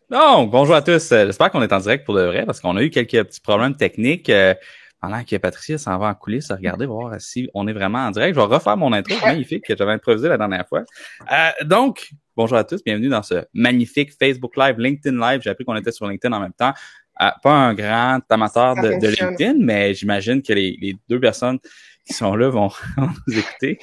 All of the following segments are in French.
Donc, bonjour à tous. J'espère qu'on est en direct pour de vrai parce qu'on a eu quelques petits problèmes techniques pendant que Patricia s'en va en coulisses à regarder, voir si on est vraiment en direct. Je vais refaire mon intro magnifique que j'avais improvisé la dernière fois. Donc, bonjour à tous. Bienvenue dans ce magnifique Facebook Live, LinkedIn Live. J'ai appris qu'on était sur LinkedIn en même temps. Pas un grand amateur Ça de fonctionne. LinkedIn, mais j'imagine que les deux personnes qui sont là vont nous écouter.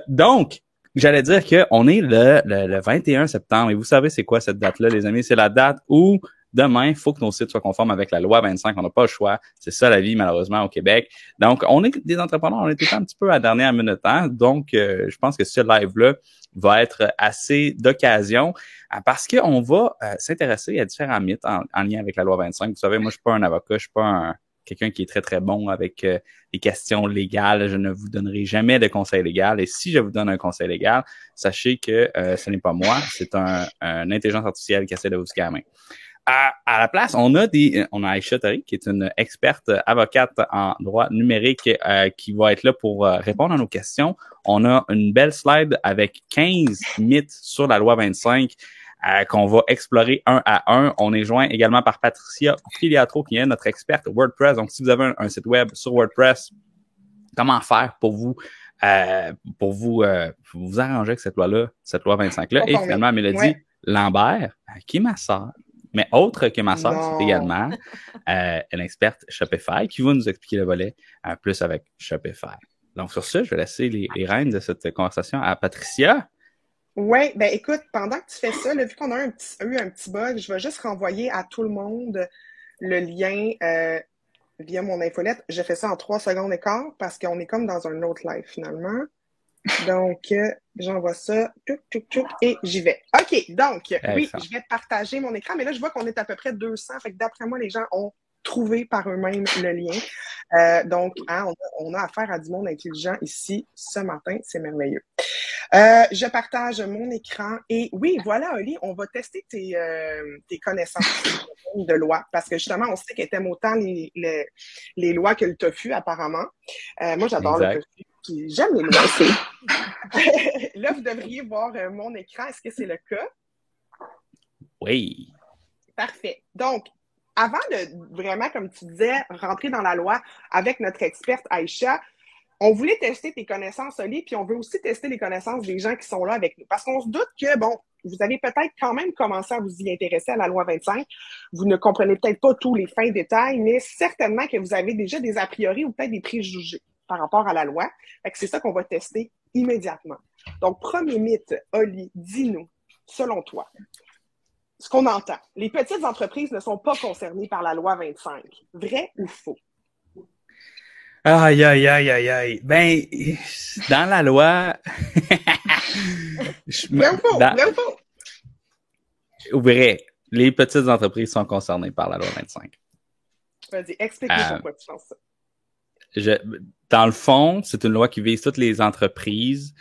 Donc, j'allais dire qu'on est le 21 septembre et vous savez c'est quoi cette date-là, les amis? C'est la date où demain, il faut que nos sites soient conformes avec la loi 25. On n'a pas le choix. C'est ça la vie, malheureusement, au Québec. Donc, on est des entrepreneurs, on est tout le temps un petit peu à la dernière minute. Hein? Donc, je pense que ce live-là va être assez d'occasion parce qu'on va s'intéresser à différents mythes en lien avec la loi 25. Vous savez, moi, je suis pas un avocat, je suis pas quelqu'un qui est très, très bon avec les questions légales. Je ne vous donnerai jamais de conseils légaux. Et si je vous donne un conseil légal, sachez que ce n'est pas moi, c'est une intelligence artificielle qui essaie de vous scammer. À la place, on a Aïcha Tariq, qui est une experte avocate en droit numérique qui va être là pour répondre à nos questions. On a une belle slide avec 15 mythes sur la loi 25 qu'on va explorer un à un. On est joint également par Patricia Filiatro, qui est notre experte WordPress. Donc, si vous avez un site web sur WordPress, comment faire pour vous arranger avec cette loi-là, cette loi 25-là. Et finalement, Mélodie Lambert, qui est ma sœur, mais autre que ma sœur, c'est également une experte Shopify qui va nous expliquer le volet plus avec Shopify. Donc, sur ce, je vais laisser les rênes de cette conversation à Patricia. Oui, ben écoute, pendant que tu fais ça, là, vu qu'on a eu un petit bug, je vais juste renvoyer à tout le monde le lien via mon infolette. Je fais ça en 3 secondes et quart parce qu'on est comme dans un autre live finalement. Donc, j'envoie ça, et j'y vais. OK, donc, oui, je vais partager mon écran, mais là, je vois qu'on est à peu près 200, fait que d'après moi, les gens ont trouvé par eux-mêmes le lien. Donc, hein, on a affaire à du monde intelligent ici ce matin, c'est merveilleux. Je partage mon écran et oui, voilà, Oli, on va tester tes connaissances de loi parce que justement, on sait qu'elle t'aime autant les lois que le tofu, apparemment. Moi, j'adore le tofu. Puis j'aime les lois aussi. Là, vous devriez voir mon écran. Est-ce que c'est le cas? Oui. Parfait. Donc, avant de vraiment, comme tu disais, rentrer dans la loi avec notre experte Aïcha, on voulait tester tes connaissances, Oli, puis on veut aussi tester les connaissances des gens qui sont là avec nous. Parce qu'on se doute que, bon, vous avez peut-être quand même commencé à vous y intéresser à la loi 25. Vous ne comprenez peut-être pas tous les fins détails, mais certainement que vous avez déjà des a priori ou peut-être des préjugés par rapport à la loi. Fait que c'est ça qu'on va tester immédiatement. Donc, premier mythe, Oli, dis-nous, selon toi, ce qu'on entend. Les petites entreprises ne sont pas concernées par la loi 25. Vrai ou faux? Aïe, aïe, aïe, aïe, aïe. Ben, dans la loi... Vrai ou faux? Vrai ou faux? Vrai. Les petites entreprises sont concernées par la loi 25. Vas-y, explique-nous pourquoi tu penses ça. Dans le fond, c'est une loi qui vise toutes les entreprises.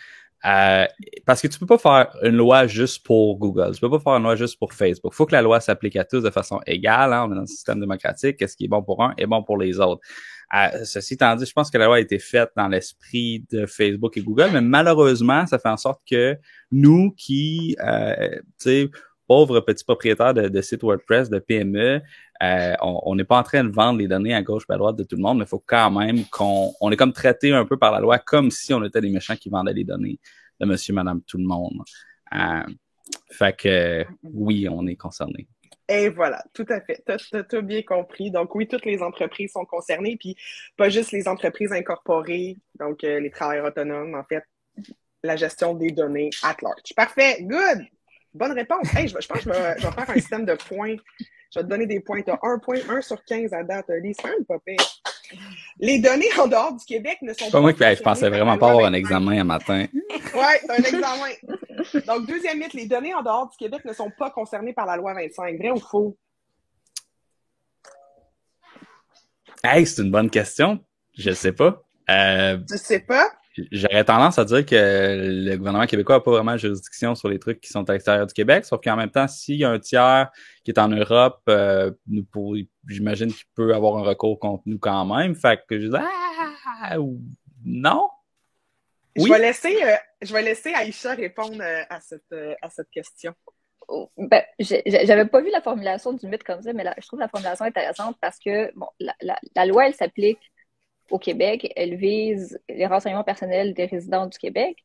Parce que tu peux pas faire une loi juste pour Google, tu peux pas faire une loi juste pour Facebook. Il faut que la loi s'applique à tous de façon égale. Hein? On est dans un système démocratique. Qu'est-ce qui est bon pour un est bon pour les autres. Ceci étant dit, je pense que la loi a été faite dans l'esprit de Facebook et Google, mais malheureusement, ça fait en sorte que nous qui, tu sais, pauvres petits propriétaires de sites WordPress, de PME, on n'est pas en train de vendre les données à gauche et à droite de tout le monde, mais il faut quand même qu'on est comme traité un peu par la loi comme si on était des méchants qui vendaient les données de monsieur, madame, tout le monde. Fait que oui, on est concerné. Et voilà, tout à fait. T'as bien compris. Donc oui, toutes les entreprises sont concernées, puis pas juste les entreprises incorporées, donc les travailleurs autonomes, en fait, la gestion des données at large. Parfait, good! Bonne réponse. Hey, je pense que je vais faire un système de points. Je vais te donner des points. Tu as 1,1 sur 15 à date, Lee. C'est quand même pas pire. Les données en dehors du Québec ne sont pas... Moi, je pensais vraiment pas avoir un examen un matin. Ouais, c'est un examen. Donc, deuxième mythe, les données en dehors du Québec ne sont pas concernées par la loi 25. Vrai ou faux? Hey, c'est une bonne question. Je sais pas. Tu sais pas? J'aurais tendance à dire que le gouvernement québécois n'a pas vraiment juridiction sur les trucs qui sont à l'extérieur du Québec, sauf qu'en même temps, s'il y a un tiers qui est en Europe, j'imagine qu'il peut avoir un recours contre nous quand même. Fait que je dis non. Oui? Je vais laisser Aïcha répondre à cette question. Ben, j'avais pas vu la formulation du mythe comme ça, mais je trouve la formulation intéressante parce que bon, la loi, elle s'applique au Québec, elle vise les renseignements personnels des résidents du Québec,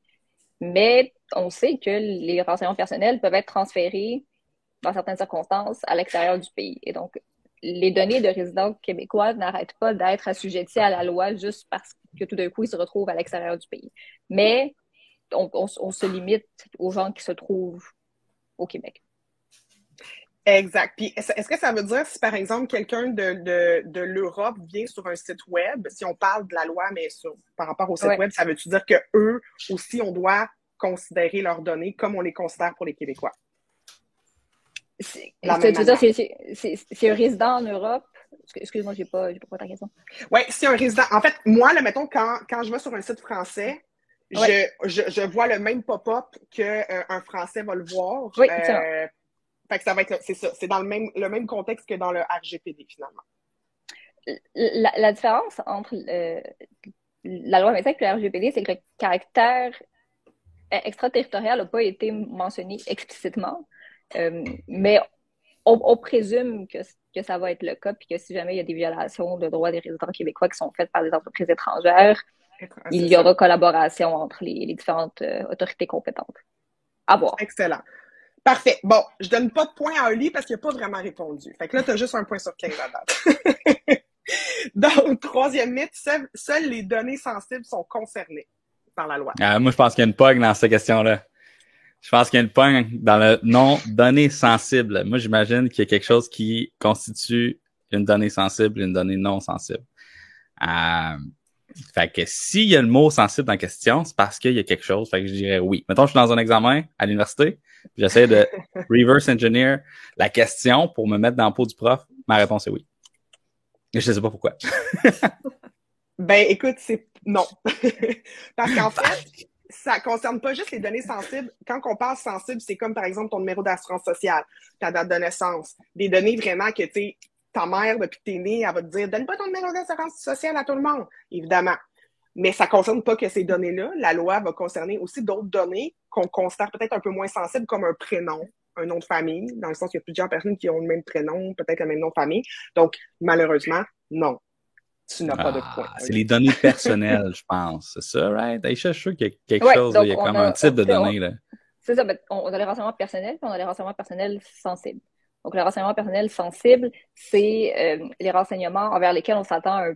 mais on sait que les renseignements personnels peuvent être transférés dans certaines circonstances à l'extérieur du pays. Et donc, les données de résidents québécois n'arrêtent pas d'être assujetties à la loi juste parce que tout d'un coup, ils se retrouvent à l'extérieur du pays. Mais on se limite aux gens qui se trouvent au Québec. Exact. Puis, est-ce que ça veut dire si, par exemple, quelqu'un de l'Europe vient sur un site web, si on parle de la loi, mais par rapport au site web, ça veut-tu dire qu'eux aussi, on doit considérer leurs données comme on les considère pour les Québécois? C'est un résident en Europe. Excuse-moi, j'ai pas ta question. Oui, c'est un résident. En fait, moi, là, mettons, quand je vais sur un site français, je vois le même pop-up qu'un Français va le voir. Oui, fait que ça va être, c'est ça, c'est dans le même contexte que dans le RGPD, finalement. La différence entre la loi 25 et le RGPD, c'est que le caractère extraterritorial n'a pas été mentionné explicitement, mais on présume que ça va être le cas, puis que si jamais il y a des violations de droits des résidents québécois qui sont faites par des entreprises étrangères, il y aura collaboration entre les différentes autorités compétentes. À voir. Excellent. Parfait. Bon, je donne pas de point à Oli parce qu'il n'a pas vraiment répondu. Fait que là, tu as juste un point sur 15 à date. Donc, troisième mythe, seules les données sensibles sont concernées par la loi. Moi, je pense qu'il y a une pogne dans cette question-là. Je pense qu'il y a une pogne dans le non données sensibles. Moi, j'imagine qu'il y a quelque chose qui constitue une donnée sensible et une donnée non sensible. Fait que s'il y a le mot sensible en question, c'est parce qu'il y a quelque chose. Fait que je dirais oui. Mettons, je suis dans un examen à l'université, j'essaie de reverse engineer la question pour me mettre dans le pot du prof. Ma réponse est oui. Et je sais pas pourquoi. Ben, écoute, c'est non. Parce qu'en fait, ça concerne pas juste les données sensibles. Quand on parle sensible, c'est comme, par exemple, ton numéro d'assurance sociale, ta date de naissance, des données vraiment que, tu sais, ta mère, depuis que t'es née, elle va te dire, donne pas ton numéro d'assurance sociale à tout le monde, évidemment. Mais ça concerne pas que ces données-là. La loi va concerner aussi d'autres données qu'on considère peut-être un peu moins sensibles, comme un prénom, un nom de famille, dans le sens qu'il y a plusieurs personnes qui ont le même prénom, peut-être le même nom de famille. Donc, malheureusement, non. Tu n'as pas de point. C'est les données personnelles, je pense. C'est ça, right? Aïcha, je suis sûr qu'il y a quelque chose, donc il y a comme un type de données, là. C'est ça, on a les renseignements personnels, puis on a les renseignements personnels sensibles. Donc, les renseignements personnels sensibles, c'est les renseignements envers lesquels on s'attend à un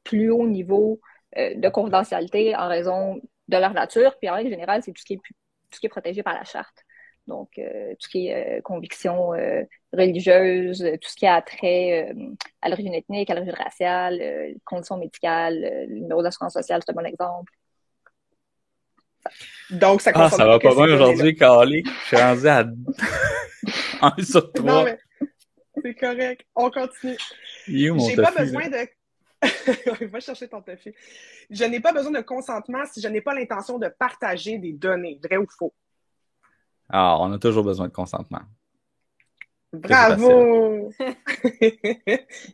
plus haut niveau de confidentialité en raison de leur nature. Puis en règle générale, c'est tout ce qui est protégé par la charte. Donc, tout ce qui est conviction religieuse, tout ce qui a trait à l'origine ethnique, à l'origine raciale, conditions médicales, le numéro d'assurance sociale, c'est un bon exemple. Donc, ça va pas bien aujourd'hui, Carly. Je suis rendu à 1 sur 3. Non, mais c'est correct. On continue. J'ai pas besoin de... Va chercher ton tofu. Je n'ai pas besoin de consentement si je n'ai pas l'intention de partager des données, vrai ou faux. On a toujours besoin de consentement. Bravo!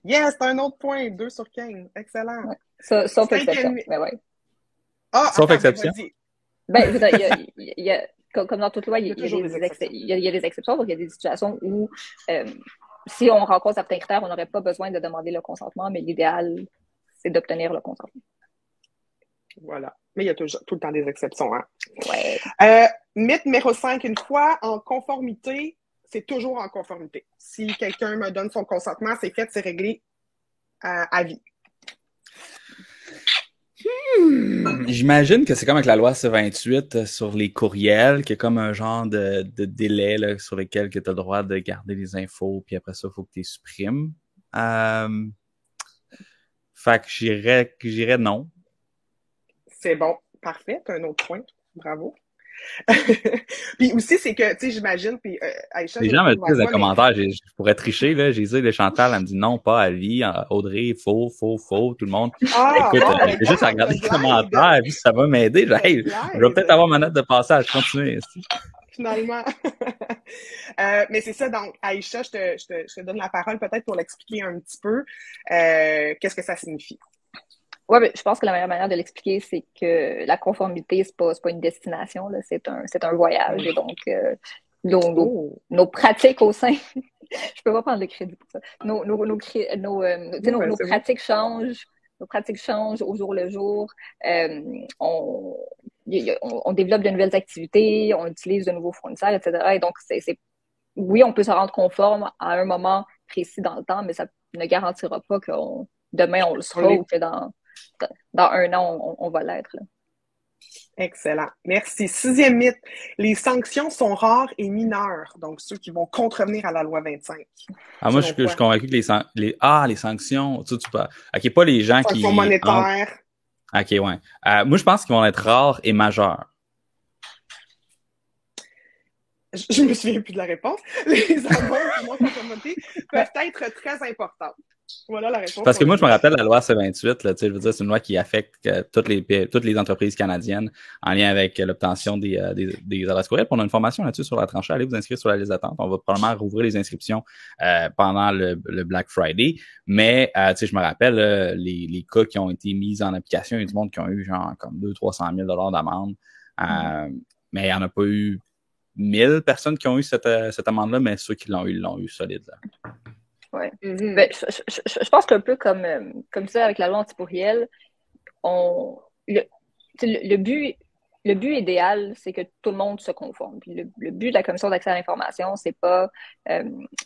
Yes, c'est un autre point, 2 sur 15. Excellent. Ouais. Sauf exception. Mais ouais. Sauf exception. Ben, il y a, comme dans toute loi, il y a des exceptions. Donc, il y a des situations où, si on rencontre certains critères, on n'aurait pas besoin de demander le consentement, mais l'idéal, c'est d'obtenir le consentement. Voilà. Mais il y a toujours tout le temps des exceptions. Hein? Ouais. Mythe numéro 5, une fois en conformité, c'est toujours en conformité. Si quelqu'un me donne son consentement, c'est fait, c'est réglé à vie. J'imagine que c'est comme avec la loi C-28 sur les courriels, qu'il y a comme un genre de délai là, sur lequel tu as le droit de garder les infos, puis après ça, il faut que tu les supprimes. Fait que j'irais non. C'est bon. Parfait. Tu as un autre point. Bravo. Puis aussi, c'est que, tu sais, j'imagine, puis Aïcha... Les gens me disent dans les commentaires, je pourrais tricher, là, j'ai dit, le Chantal, elle me dit non, pas à vie, Audrey, faux, tout le monde. Écoute, j'ai juste à regarder les commentaires, puis ça va m'aider, je vais peut-être avoir ma note de passage, continuer. Finalement. Mais c'est ça, donc, Aïcha, je te donne la parole peut-être pour l'expliquer un petit peu. Qu'est-ce que ça signifie? Oui, mais je pense que la meilleure manière de l'expliquer, c'est que la conformité, c'est pas une destination, là, c'est un voyage. Et donc, nos pratiques au sein. Je peux pas prendre le crédit pour ça. Nos pratiques changent. Nos pratiques changent au jour le jour. On développe de nouvelles activités, on utilise de nouveaux fournisseurs, etc. Et donc, oui, on peut se rendre conforme à un moment précis dans le temps, mais ça ne garantira pas que demain on le sera ou que dans un an on va l'être. Là. Excellent. Merci. 6e mythe. Les sanctions sont rares et mineures. Donc, ceux qui vont contrevenir à la loi 25. Moi, je suis convaincu que les sanctions, tu peux... OK, pas les gens qui... Sanctions monétaires. OK, ouais. Moi, je pense qu'ils vont être rares et majeurs. Je me souviens plus de la réponse. Les amendes qui montent en communauté peuvent être très importantes. Voilà la réponse. Parce que moi, je me rappelle la loi C-28, là, tu sais, je veux dire, c'est une loi qui affecte toutes les entreprises canadiennes en lien avec l'obtention des adresses courriel. On a une formation là-dessus sur la tranchée. Allez vous inscrire sur la liste d'attente. On va probablement rouvrir les inscriptions pendant le Black Friday. Mais, tu sais, je me rappelle les cas qui ont été mis en application. Il y a du monde qui ont eu genre comme 200 000 $ d'amende. Mais il n'y en a pas eu 1000 personnes qui ont eu cette amende-là, mais ceux qui l'ont eu solide. Là. Ouais. Ben, je pense qu'un peu comme ça avec la loi antipourriel, le but idéal, c'est que tout le monde se conforme. Puis le but de la Commission d'accès à l'information, c'est pas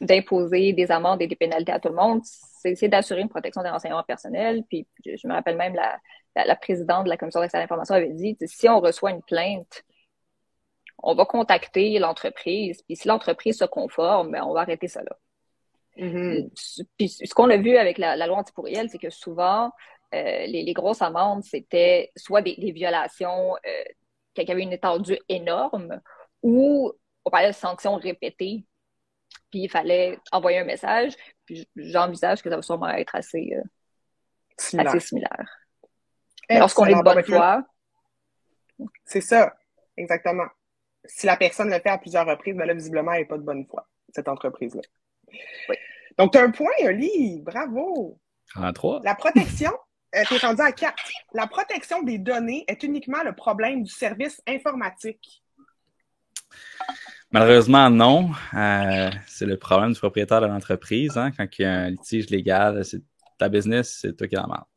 d'imposer des amendes et des pénalités à tout le monde, c'est d'assurer une protection des renseignements personnels. Puis je me rappelle même la présidente de la Commission d'accès à l'information avait dit, si on reçoit une plainte, on va contacter l'entreprise, puis si l'entreprise se conforme, ben, on va arrêter ça là. Puis ce qu'on a vu avec la loi antipourriel, c'est que souvent, les grosses amendes, c'était soit des violations qui avaient une étendue énorme, ou on parlait de sanctions répétées, puis il fallait envoyer un message, puis j'envisage que ça va sûrement être assez similaire. Mais lorsqu'on est de bonne foi... C'est ça, exactement. Si la personne le fait à plusieurs reprises, ben là, visiblement, elle n'est pas de bonne foi, cette entreprise-là. Oui. Donc, tu as un point, Oli. Bravo. En 3. La protection, tu es rendu à 4. La protection des données est uniquement le problème du service informatique. Malheureusement, non. C'est le problème du propriétaire de l'entreprise. Hein? Quand il y a un litige légal, c'est ta business, c'est toi qui en marre.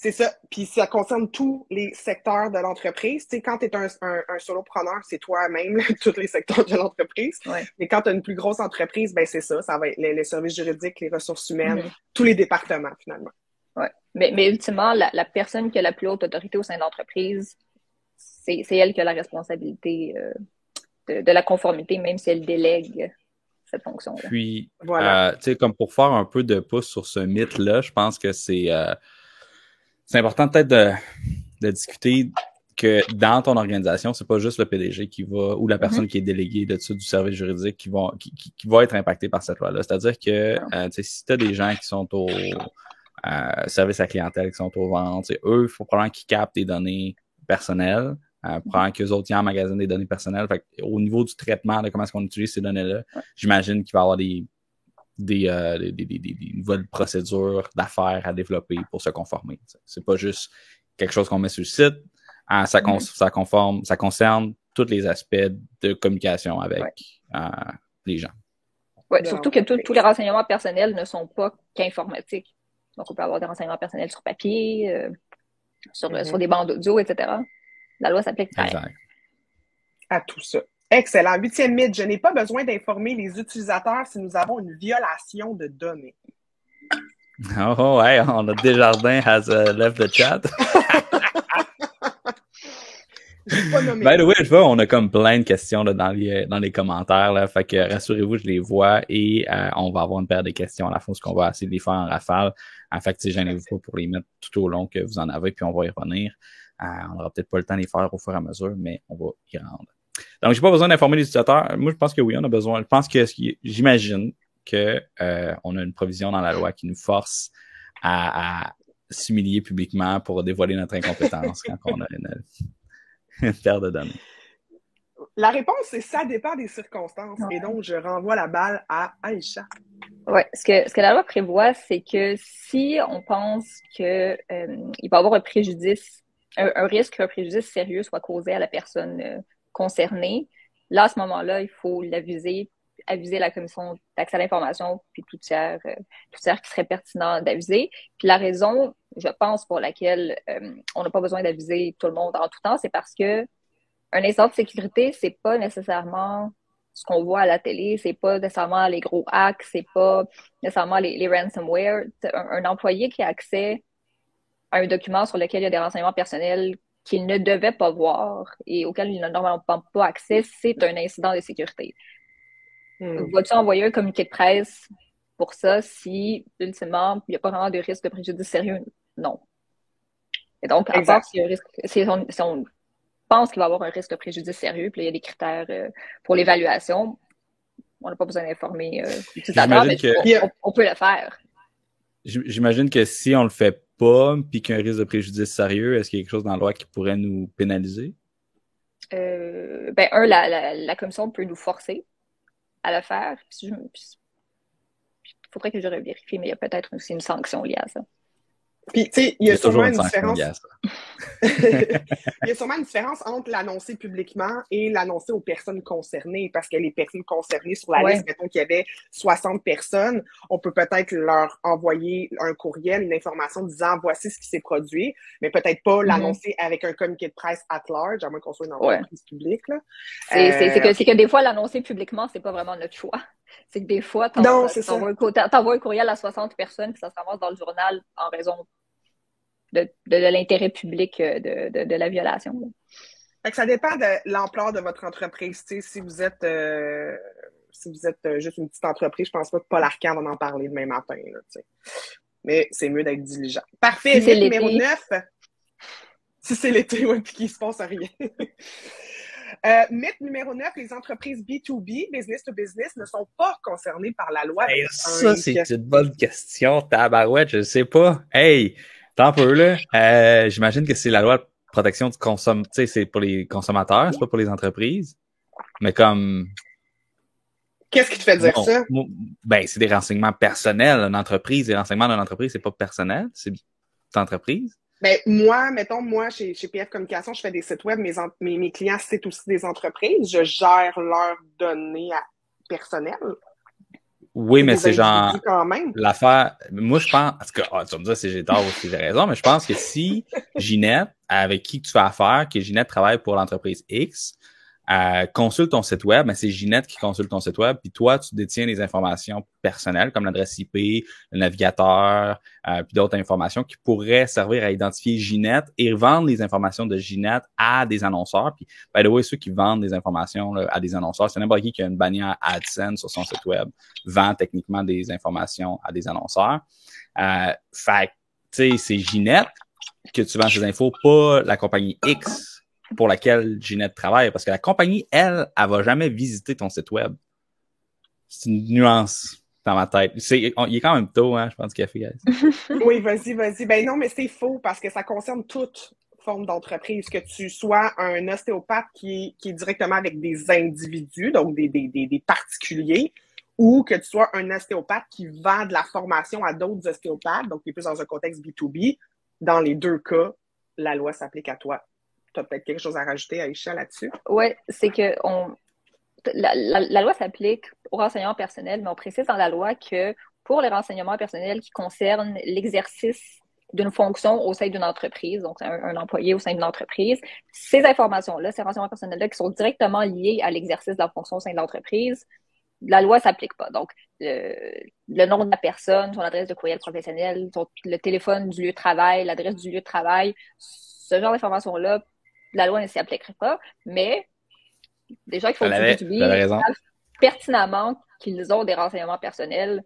C'est ça. Puis ça concerne tous les secteurs de l'entreprise. Tu sais, quand tu es un solopreneur, c'est toi-même, tous les secteurs de l'entreprise. Ouais. Mais quand tu as une plus grosse entreprise, ben c'est ça. Ça va être les services juridiques, les ressources humaines, tous les départements, finalement. Ouais. Mais ultimement, la personne qui a la plus haute autorité au sein de l'entreprise, c'est elle qui a la responsabilité de la conformité, même si elle délègue cette fonction-là. Puis, voilà. Tu sais, comme pour faire un peu de pouce sur ce mythe-là, je pense que c'est important peut-être de discuter que dans ton organisation, c'est pas juste le PDG qui va, ou la personne qui est déléguée là-dessus du service juridique qui va être impacté par cette loi-là. C'est-à-dire que si tu as des gens qui sont au service à la clientèle, qui sont aux ventes, eux, il faut probablement qu'ils captent des données personnelles, probablement qu'eux autres, ils emmagasinent des données personnelles. Fait au niveau du traitement de comment est-ce qu'on utilise ces données-là, j'imagine qu'il va y avoir des nouvelles procédures d'affaires à développer pour se conformer. C'est pas juste quelque chose qu'on met sur le site. Ça concerne tous les aspects de communication avec les gens. Oui, surtout que tous les renseignements personnels ne sont pas qu'informatiques. Donc, on peut avoir des renseignements personnels sur papier, sur des bandes audio, etc. La loi s'applique à tout ça. Excellent. 8e mythe, je n'ai pas besoin d'informer les utilisateurs si nous avons une violation de données. Oh ouais, on a Desjardins has left the chat. By the way, je vois, on a comme plein de questions là, dans les commentaires. Là, fait que rassurez-vous, je les vois et on va avoir une paire de questions à la fin, ce qu'on va essayer de les faire en rafale. En fait, gênez-vous pas pour les mettre tout au long que vous en avez, puis on va y revenir. On n'aura peut-être pas le temps de les faire au fur et à mesure, mais on va y rendre. Donc, j'ai pas besoin d'informer les utilisateurs. Moi, je pense que oui, on a besoin. Je pense que j'imagine que on a une provision dans la loi qui nous force à s'humilier publiquement pour dévoiler notre incompétence quand on a une paire de données. La réponse, c'est ça dépend des circonstances. Et donc, je renvoie la balle à Aïcha. Oui, ce que la loi prévoit, c'est que si on pense que il va y avoir un préjudice, un risque qu'un préjudice sérieux soit causé à la personne concernée, là, à ce moment-là, il faut aviser la commission d'accès à l'information, puis tout tiers qui serait pertinent d'aviser. Puis la raison, je pense, pour laquelle on n'a pas besoin d'aviser tout le monde en tout temps, c'est parce que un incident de sécurité, c'est pas nécessairement ce qu'on voit à la télé, c'est pas nécessairement les gros hacks, c'est pas nécessairement les ransomware. Un employé qui a accès à un document sur lequel il y a des renseignements personnels qu'il ne devait pas voir et auquel il n'a normalement pas accès, c'est un incident de sécurité. Vas-tu envoyer un communiqué de presse pour ça si, ultimement, il n'y a pas vraiment de risque de préjudice sérieux? Non. Et donc, à part si on pense qu'il va y avoir un risque de préjudice sérieux, puis là, il y a des critères pour l'évaluation, on n'a pas besoin d'informer l'utilisateur, mais on peut le faire. J'imagine que si on le fait pas, puis qu'il y a un risque de préjudice sérieux, est-ce qu'il y a quelque chose dans la loi qui pourrait nous pénaliser? La commission peut nous forcer à le faire. Il faudrait que je vérifie, mais il y a peut-être aussi une sanction liée à ça. Puis, tu sais, il y a sûrement une différence. Il y a sûrement une différence entre l'annoncer publiquement et l'annoncer aux personnes concernées, parce que les personnes concernées sur la liste, mettons qu'il y avait 60 personnes, on peut peut-être leur envoyer un courriel, une information disant voici ce qui s'est produit, mais peut-être pas l'annoncer avec un communiqué de presse at large, à moins qu'on soit une entreprise publique. Là. C'est que des fois, l'annoncer publiquement, c'est pas vraiment notre choix. C'est que des fois, t'envoies un courriel à 60 personnes, puis ça se ramasse dans le journal en raison de l'intérêt public de la violation. Fait que ça dépend de l'ampleur de votre entreprise. Tu sais, si vous êtes juste une petite entreprise, je pense pas que Paul Arcand va en parler demain matin. Là, tu sais. Mais c'est mieux d'être diligent. Parfait. Si numéro 9. Si c'est l'été, oui, puis qu'il se passe rien. Mythe numéro 9, les entreprises B2B, business to business, ne sont pas concernées par la loi. Hey, ça, c'est une bonne question, tabarouette, je sais pas. Hey! Tant peu, là. J'imagine que c'est la loi de protection du consommateur. Tu sais, c'est pour les consommateurs, c'est pas pour les entreprises. Mais comme... Qu'est-ce qui te fait dire ça? Ben, c'est des renseignements personnels. Une entreprise, les renseignements d'une entreprise, c'est pas personnel, c'est d'entreprise. Ben, moi, chez PF Communication, je fais des sites web. Mes clients, c'est aussi des entreprises. Je gère leurs données personnelles. Oui, mais c'est genre l'affaire. Moi, je pense, parce que tu vas me dire si j'ai tort ou si j'ai raison, mais je pense que si Ginette, avec qui tu fais affaire, que Ginette travaille pour l'entreprise X, consulte ton site web, mais c'est Ginette qui consulte ton site web, puis toi, tu détiens des informations personnelles comme l'adresse IP, le navigateur, puis d'autres informations qui pourraient servir à identifier Ginette et vendre les informations de Ginette à des annonceurs. Puis, by the way, ceux qui vendent des informations là, à des annonceurs, c'est n'importe qui a une bannière AdSense sur son site web, vend techniquement des informations à des annonceurs. Fait tu sais, c'est Ginette que tu vends ces infos, pas la compagnie X pour laquelle Ginette travaille, parce que la compagnie, elle va jamais visiter ton site web. C'est une nuance dans ma tête. Il est quand même tôt, hein, je pense, café. Oui, vas-y. Ben non, mais c'est faux, parce que ça concerne toute forme d'entreprise, que tu sois un ostéopathe qui est directement avec des individus, donc des particuliers, ou que tu sois un ostéopathe qui vend de la formation à d'autres ostéopathes, donc qui est plus dans un contexte B2B. Dans les deux cas, la loi s'applique à toi. Tu as peut-être quelque chose à rajouter, Aïcha, là-dessus? Oui, c'est que la loi s'applique aux renseignements personnels, mais on précise dans la loi que pour les renseignements personnels qui concernent l'exercice d'une fonction au sein d'une entreprise, donc un employé au sein d'une entreprise, ces informations-là, ces renseignements personnels-là qui sont directement liés à l'exercice de la fonction au sein de l'entreprise, la loi s'applique pas. Donc, le nom de la personne, son adresse de courriel professionnel, le téléphone du lieu de travail, l'adresse du lieu de travail, ce genre d'informations-là, la loi ne s'y appliquerait pas, mais des gens qui font du B2B savent pertinemment qu'ils ont des renseignements personnels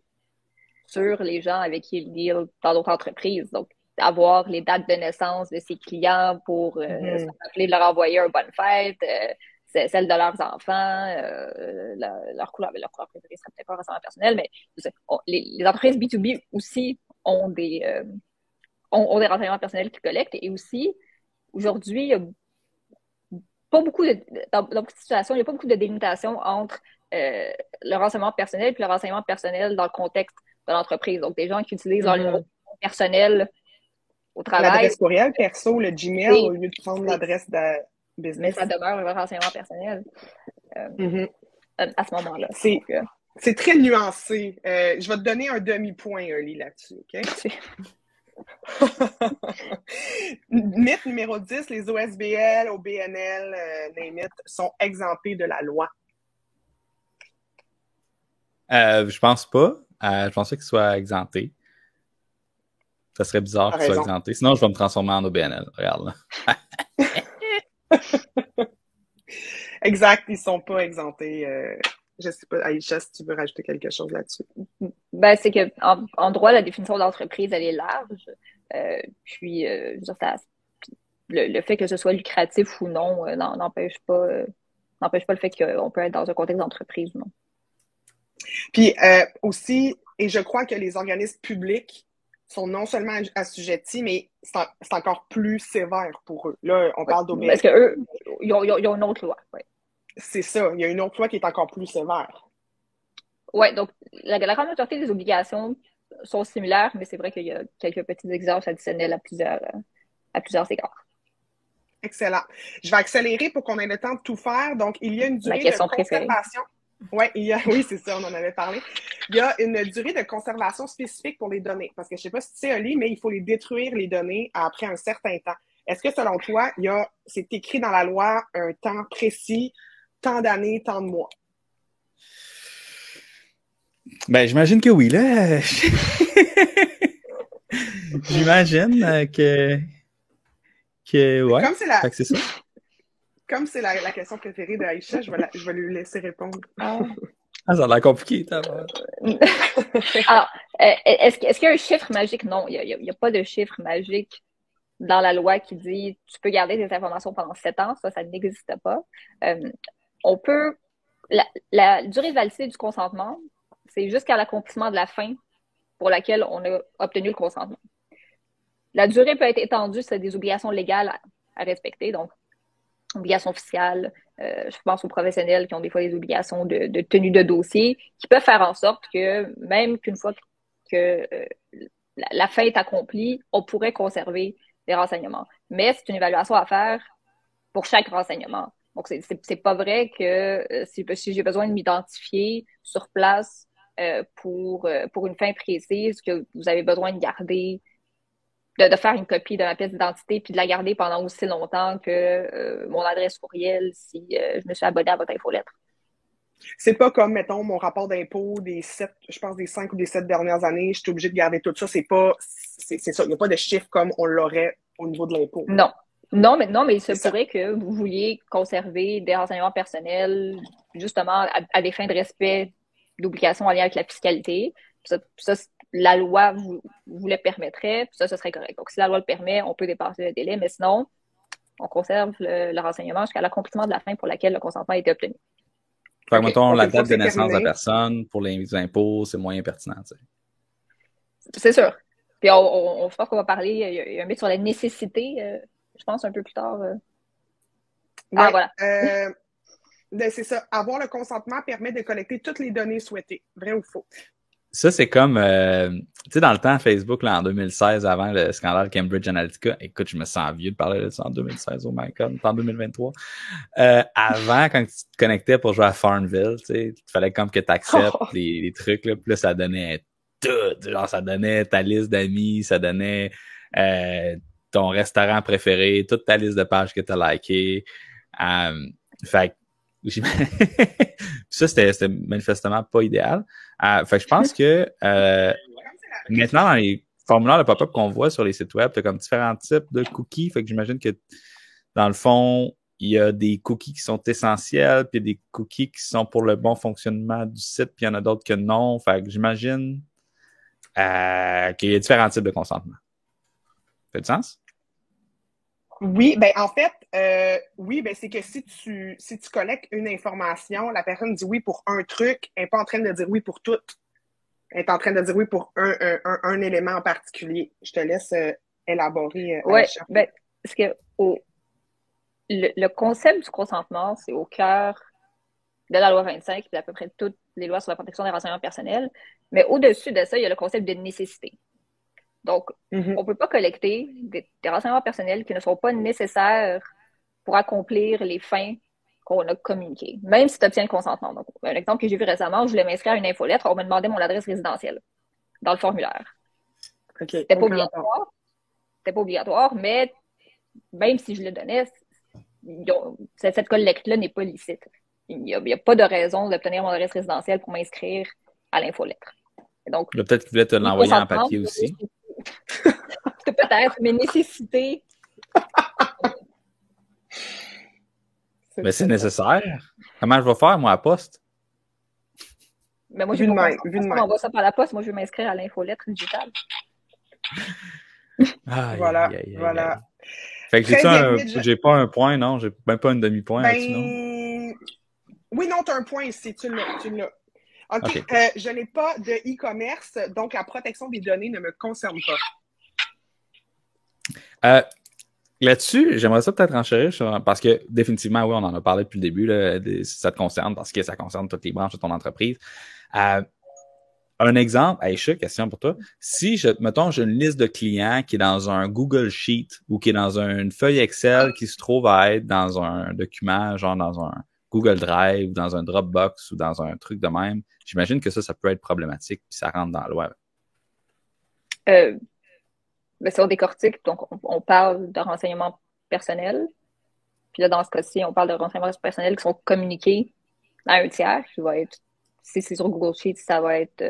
sur les gens avec qui ils deal dans d'autres entreprises. Donc, avoir les dates de naissance de ses clients pour s'appeler de leur envoyer un bonne fête, celle de leurs enfants, leur couleur préférée serait peut-être pas un renseignement personnel, mais les entreprises B2B aussi ont des renseignements personnels qu'ils collectent, et aussi, aujourd'hui, il y a pas beaucoup dans beaucoup de situations, il n'y a pas beaucoup de délimitation entre le renseignement personnel et le renseignement personnel dans le contexte de l'entreprise. Donc, des gens qui utilisent leur numéro personnel au travail. L'adresse courriel perso, le Gmail, au lieu de prendre l'adresse de business. Mais ça demeure un renseignement personnel. Mhm. à ce moment-là. C'est très nuancé. Je vais te donner un demi-point, Oli, là-dessus, OK? Mythe numéro 10, les OSBL, OBNL, name it, sont exemptés de la loi. Je pense pas. Je pense pas qu'ils soient exemptés. Ça serait bizarre qu'ils soient exemptés. Sinon, je vais me transformer en OBNL. Regarde là. Exact, ils sont pas exemptés. Je sais pas, Aïcha, si tu veux rajouter quelque chose là-dessus. Ben, c'est que en droit, la définition d'entreprise, elle est large. Puis, je veux dire, le fait que ce soit lucratif ou non n'empêche pas le fait qu'on peut être dans un contexte d'entreprise ou non. Puis aussi, et je crois que les organismes publics sont non seulement assujettis, mais c'est encore plus sévère pour eux. Là, on parle d'OBNL. Parce qu'eux, ils ont une autre loi. Ouais. C'est ça, il y a une autre loi qui est encore plus sévère. Oui, donc la grande majorité des obligations sont similaires, mais c'est vrai qu'il y a quelques petits exemples additionnels à plusieurs égards. Excellent. Je vais accélérer pour qu'on ait le temps de tout faire. Donc, il y a une durée de conservation. Oui, c'est ça, on en avait parlé. Il y a une durée de conservation spécifique pour les données. Parce que je ne sais pas si tu sais, Oli, mais il faut les détruire, les données, après un certain temps. Est-ce que, selon toi, c'est écrit dans la loi un temps précis, tant d'années, tant de mois? Ben, j'imagine que oui, là. J'imagine que ouais. Fait que c'est ça. Comme c'est la question préférée d'Aïcha, je vais lui laisser répondre. Ça a l'air compliqué. Alors, est-ce qu'il y a un chiffre magique? Non, il n'y a pas de chiffre magique dans la loi qui dit tu peux garder des informations pendant 7 ans. Ça n'existe pas. On peut... La durée de validité du consentement, c'est jusqu'à l'accomplissement de la fin pour laquelle on a obtenu le consentement. La durée peut être étendue sur des obligations légales à respecter, donc obligations fiscales. Je pense aux professionnels qui ont des fois des obligations de tenue de dossier qui peuvent faire en sorte que même qu'une fois que la fin est accomplie, on pourrait conserver des renseignements. Mais c'est une évaluation à faire pour chaque renseignement. Donc, c'est pas vrai que si j'ai besoin de m'identifier sur place pour une fin précise, que vous avez besoin de garder, de faire une copie de ma pièce d'identité puis de la garder pendant aussi longtemps que mon adresse courriel si je me suis abonné à votre infolettre. C'est pas comme, mettons, mon rapport d'impôt des 5 ou des 7 dernières années, je suis obligée de garder tout ça. C'est ça. Il n'y a pas de chiffre comme on l'aurait au niveau de l'impôt. Non, mais il se pourrait que vous vouliez conserver des renseignements personnels justement à des fins de respect d'obligations en lien avec la fiscalité. Ça, la loi vous le permettrait, puis ça serait correct. Donc, si la loi le permet, on peut dépasser le délai, mais sinon, on conserve le renseignement jusqu'à l'accomplissement de la fin pour laquelle le consentement a été obtenu. Fait que, mettons, la date de naissance de la personne, pour les impôts, c'est moyen pertinent, tu sais. C'est sûr. Puis, je pense qu'on va parler, il y a un mythe sur la nécessité, je pense, un peu plus tard. Voilà. C'est ça. Avoir le consentement permet de collecter toutes les données souhaitées. Vrai ou faux? Ça, c'est comme, tu sais, dans le temps, Facebook, là, en 2016, avant le scandale Cambridge Analytica, écoute, je me sens vieux de parler de ça en 2016, oh my god, en 2023. Avant, quand tu te connectais pour jouer à Farmville, tu sais, il fallait comme que tu acceptes les trucs, là, puis là, ça donnait tout, genre, ça donnait ta liste d'amis, ça donnait ton restaurant préféré, toute ta liste de pages que tu as likées. Fait que, ça, c'était manifestement pas idéal. Fait que je pense que maintenant, dans les formulaires de pop-up qu'on voit sur les sites web, tu as comme différents types de cookies. Fait que j'imagine que dans le fond, il y a des cookies qui sont essentiels, puis des cookies qui sont pour le bon fonctionnement du site, puis il y en a d'autres que non. Fait que j'imagine qu'il y a différents types de consentement. Ça fait du sens? Oui, ben en fait, oui, ben c'est que si tu collectes une information, la personne dit oui pour un truc, elle n'est pas en train de dire oui pour tout. Elle est en train de dire oui pour un élément en particulier. Je te laisse élaborer. Oui, ben, parce que le concept du consentement, c'est au cœur de la loi 25 et d'à peu près toutes les lois sur la protection des renseignements personnels. Mais au-dessus de ça, il y a le concept de nécessité. Donc, on ne peut pas collecter des renseignements personnels qui ne sont pas nécessaires pour accomplir les fins qu'on a communiqué, même si tu obtiens le consentement. Donc, un exemple que j'ai vu récemment, je voulais m'inscrire à une infolettre, on me demandait mon adresse résidentielle dans le formulaire. OK. C'était pas obligatoire. C'était pas obligatoire, mais même si je le donnais, cette collecte-là n'est pas licite. Il n'y a pas de raison d'obtenir mon adresse résidentielle pour m'inscrire à l'infolettre. Donc, Peut-être qu'il voulait te l'envoyer en papier aussi. Peut-être, mais nécessité. Mais c'est nécessaire. Comment je vais faire, moi, à poste? Mais moi, j'ai m'envoie ça par la poste. Moi, je veux m'inscrire à l'infolettre digitale. Voilà. Fait que j'ai pas un point, non? J'ai même pas une demi-point là-dessus, non? Oui, non, t'as un point ici. Tu l'as. OK. Je n'ai pas de e-commerce, donc la protection des données ne me concerne pas. Là-dessus, j'aimerais ça peut-être enchérir parce que définitivement, oui, on en a parlé depuis le début, là, ça te concerne parce que ça concerne toutes les branches de ton entreprise. Un exemple, Aïcha, question pour toi. Si, mettons, j'ai une liste de clients qui est dans un Google Sheet ou qui est dans une feuille Excel qui se trouve à être dans un document, genre dans un Google Drive, dans un Dropbox ou dans un truc de même, j'imagine que ça peut être problématique puis ça rentre dans la loi. Ben, si on décortique, donc on parle de renseignements personnels. Puis là, dans ce cas-ci, on parle de renseignements personnels qui sont communiqués à un tiers, qui va être, si c'est sur Google Sheets, ça va être,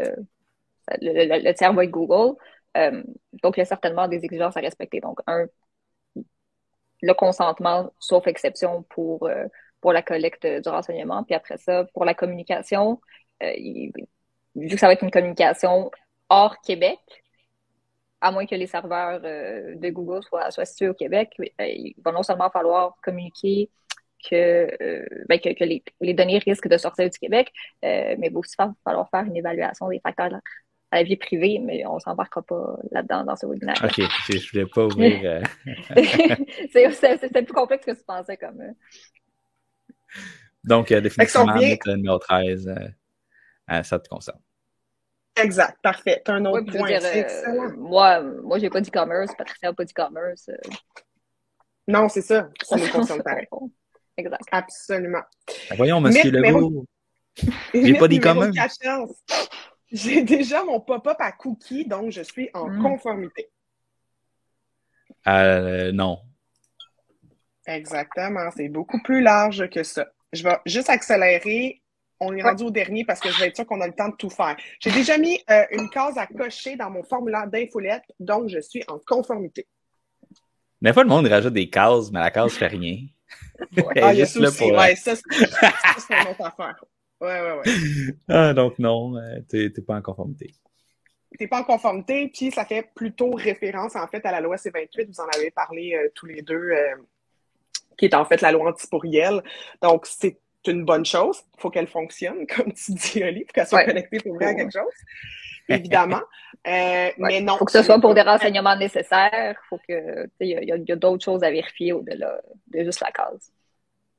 le tiers va être Google. Donc, il y a certainement des exigences à respecter. Donc, le consentement, sauf exception pour la collecte du renseignement. Puis après ça, pour la communication, vu que ça va être une communication hors Québec, à moins que les serveurs de Google soient situés au Québec, il va non seulement falloir communiquer que les données risquent de sortir du Québec, mais il va aussi falloir faire une évaluation des facteurs à la vie privée, mais on ne s'embarquera pas là-dedans dans ce webinaire. OK, je voulais pas ouvrir... c'est plus complexe que tu pensais comme... Donc, définitivement, notre numéro 13, ça te concerne. Exact, parfait. Tu as un autre point. C'est excellent. Moi, j'ai pas d'e-commerce. Patricia n'a pas d'e-commerce. Non, c'est ça. Ça nous concerne pareil. Exact. Absolument. Voyons, monsieur Legault. J'ai pas d'e-commerce. J'ai déjà mon pop-up à cookies, donc je suis en conformité. Non. Exactement. C'est beaucoup plus large que ça. Je vais juste accélérer. On est rendu au dernier parce que je vais être sûr qu'on a le temps de tout faire. J'ai déjà mis une case à cocher dans mon formulaire d'infolette, donc je suis en conformité. Des fois, le monde rajoute des cases, mais la case fait rien. Il y a ça aussi. Ouais, ça, c'est une autre affaire. Ouais. Donc non, t'es pas en conformité. T'es pas en conformité, puis ça fait plutôt référence, en fait, à la loi C-28. Vous en avez parlé tous les deux, qui est en fait la loi anti-pourriel. Donc, c'est une bonne chose. Il faut qu'elle fonctionne, comme tu dis, Oli, pour qu'elle soit connectée pour vrai à quelque chose. Évidemment. Mais non. Il faut que ce soit pour des renseignements nécessaires. Faut que, il y a d'autres choses à vérifier au-delà de juste la case.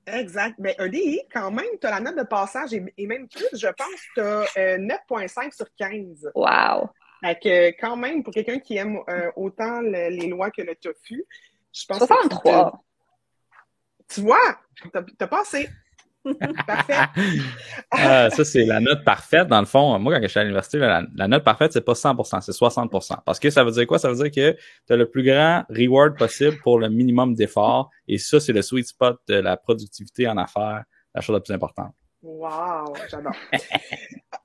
Exact. Mais Oli, quand même, tu as la note de passage et même plus, je pense que tu as 9,5 sur 15. Wow. Fait que quand même, pour quelqu'un qui aime autant les lois que le tofu, je pense 63. que tu vois, t'as passé. Parfait. Ça, c'est la note parfaite. Dans le fond, moi, quand je suis à l'université, la note parfaite, c'est pas 100%, c'est 60%. Parce que ça veut dire quoi? Ça veut dire que tu as le plus grand reward possible pour le minimum d'effort. Et ça, c'est le sweet spot de la productivité en affaires, la chose la plus importante. Wow, j'adore.